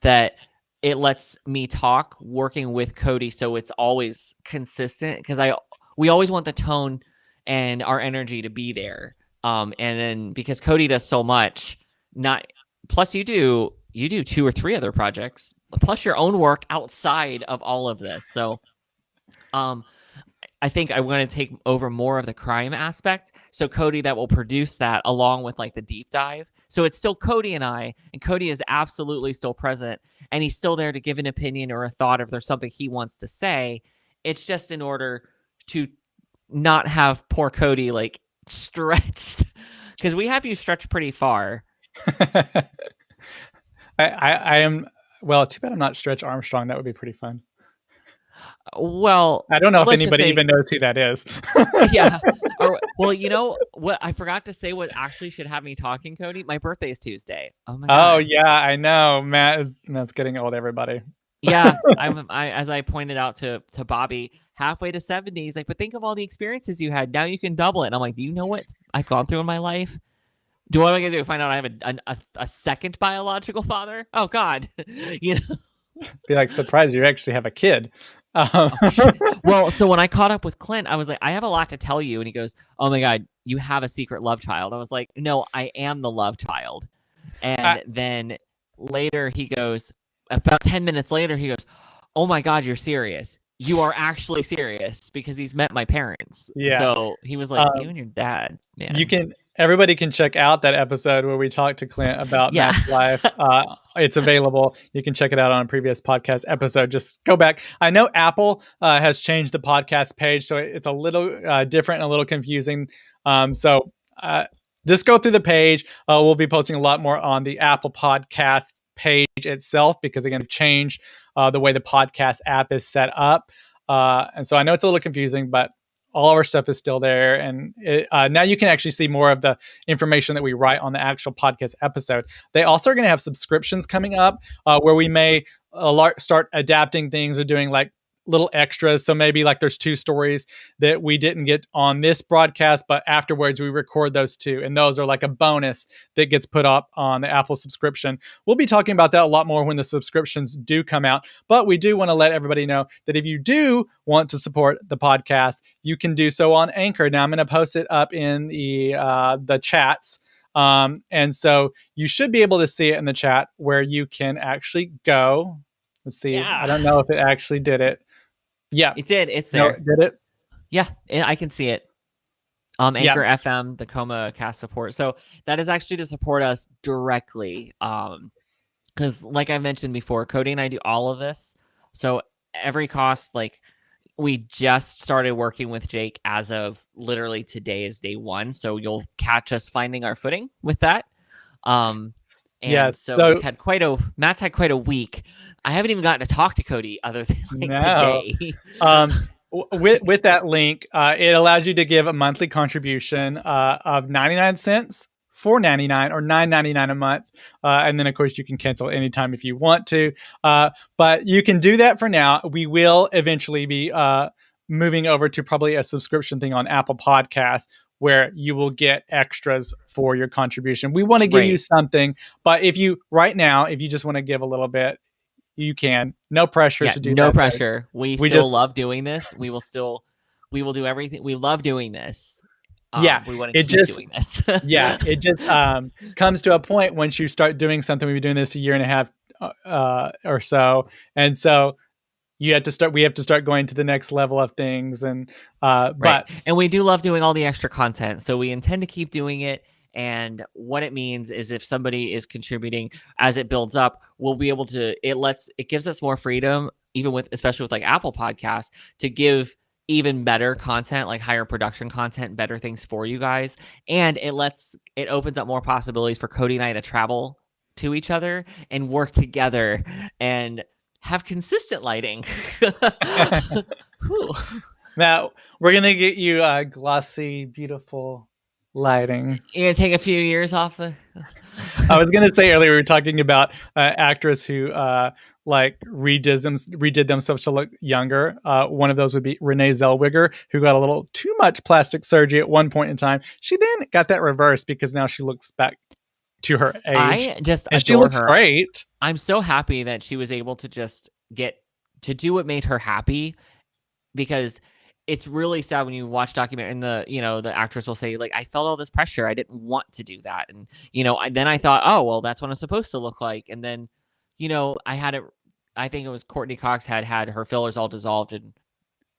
That it lets me talk working with Cody, so it's always consistent. Because we always want the tone and our energy to be there. And then because Cody does so much, plus you do 2 or 3 other projects, plus your own work outside of all of this. So, I think I'm going to take over more of the crime aspect. So Cody that will produce that along with like the deep dive. So it's still Cody and I, and Cody is absolutely still present, and he's still there to give an opinion or a thought if there's something he wants to say. It's just in order to not have poor Cody like stretched, because we have you stretched pretty far. I am, well, too bad I'm not Stretch Armstrong. That would be pretty fun. Well, I don't know if anybody even knows who that is. Yeah. Well, you know what? I forgot to say what actually should have me talking, Cody. My birthday is Tuesday. Oh my God. Oh yeah, I know. Matt's getting old, everybody. Yeah, as I pointed out to Bobby, halfway to 70. He's like, but think of all the experiences you had. Now you can double it. And I'm like, do you know what I've gone through in my life? What am I gonna do? Find out I have a second biological father? Oh God, you know. Be like, surprised you actually have a kid. Well, so when I caught up with Clint, I was like, I have a lot to tell you. And he goes, oh my God, you have a secret love child. I was like, no, I am the love child. And then later he goes, about 10 minutes later, he goes, oh my God, you're serious. You are actually serious, because he's met my parents. Yeah. So he was like, you and your dad, man. Everybody can check out that episode where we talked to Clint about Matt's life. It's available. You can check it out on a previous podcast episode. Just go back. I know Apple has changed the podcast page, so it's a little different and a little confusing. So just go through the page. We'll be posting a lot more on the Apple Podcast page itself, because again, we've changed the way the podcast app is set up. And so I know it's a little confusing, but all of our stuff is still there. And now you can actually see more of the information that we write on the actual podcast episode. They also are going to have subscriptions coming up where we may start adapting things or doing like little extras. So maybe like there's 2 stories that we didn't get on this broadcast, but afterwards we record those 2. And those are like a bonus that gets put up on the Apple subscription. We'll be talking about that a lot more when the subscriptions do come out. But we do want to let everybody know that if you do want to support the podcast, you can do so on Anchor. Now I'm going to post it up in the chats. And so you should be able to see it in the chat where you can actually go. Let's see. Yeah. I don't know if it actually did it. Yeah, it did. It's there. No, did it? Yeah, I can see it. Anchor FM, the Coma Cast support. So that is actually to support us directly. Because like I mentioned before, Cody and I do all of this. So every cost, like we just started working with Jake as of literally today is day 1. So you'll catch us finding our footing with that. And so we had Matt's had quite a week. I haven't even gotten to talk to Cody other than today. With that link, it allows you to give a monthly contribution of 99 cents, $4.99, or $9.99 a month. And then, of course, you can cancel anytime if you want to. But you can do that for now. We will eventually be moving over to probably a subscription thing on Apple Podcasts, where you will get extras for your contribution. We want to give you something, but if you just want to give a little bit, you can. No pressure to do that. No pressure. We still love doing this. We will do everything. We love doing this. We want to keep doing this. It just comes to a point once you start doing something. We've been doing this a year and a half or so. And so we have to start going to the next level of things. And but we do love doing all the extra content. So we intend to keep doing it. And what it means is if somebody is contributing as it builds up, we'll be able to, it gives us more freedom, especially with like Apple Podcasts, to give even better content, like higher production content, better things for you guys. And it opens up more possibilities for Cody and I to travel to each other and work together and have consistent lighting. Now we're going to get you a glossy, beautiful lighting. You're gonna take a few years off the. I was gonna say earlier we were talking about actress who like redid themselves to look younger. One of those would be Renee Zellweger, who got a little too much plastic surgery at one point in time. She then got that reversed because now she looks back to her age, I just and she adore looks her. great. I'm so happy that she was able to just get to do what made her happy, because it's really sad when you watch documentary and the actress will say, like, I felt all this pressure, I didn't want to do that, and then I thought, oh well, that's what I'm supposed to look like, and then I had it. I think it was Courtney Cox had her fillers all dissolved and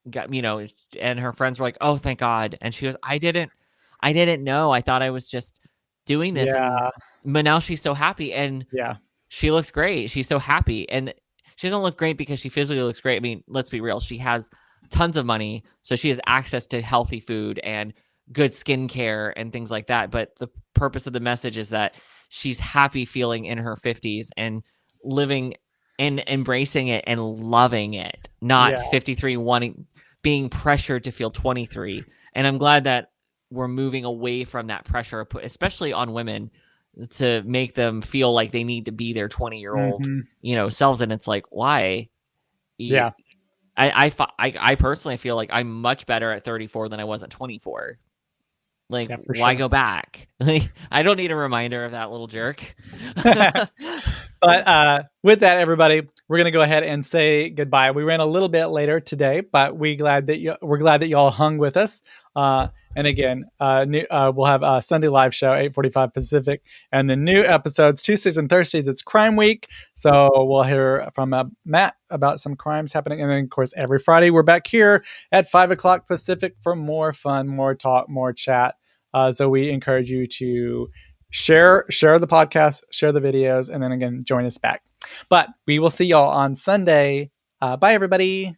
got and her friends were like, oh thank God, and she goes, I didn't know, I thought I was just doing this, Yeah, but now she's so happy, and yeah, she looks great. She's so happy. And she doesn't look great because she physically looks great. I mean, let's be real. She has tons of money, so she has access to healthy food and good skincare and things like that. But the purpose of the message is that she's happy feeling in her 50s and living and embracing it and loving it, not yeah. 53 being pressured to feel 23. And I'm glad that we're moving away from that pressure, especially on women, to make them feel like they need to be their 20-year-old, selves. And it's like, why? Yeah. I personally feel like I'm much better at 34 than I was at 24. Like, Yeah, for why sure. go back? Like, I don't need a reminder of that little jerk. But with that, everybody, we're gonna go ahead and say goodbye. We ran a little bit later today, but we're glad that you all hung with us. And again, we'll have a Sunday live show 8:45 Pacific, and the new episodes Tuesdays and Thursdays. It's Crime Week, so we'll hear from Matt about some crimes happening, and then of course every Friday we're back here at 5 o'clock Pacific for more fun, more talk, more chat. So we encourage you to share the podcast, share the videos, and then again join us back. But we will see y'all on Sunday. Bye everybody.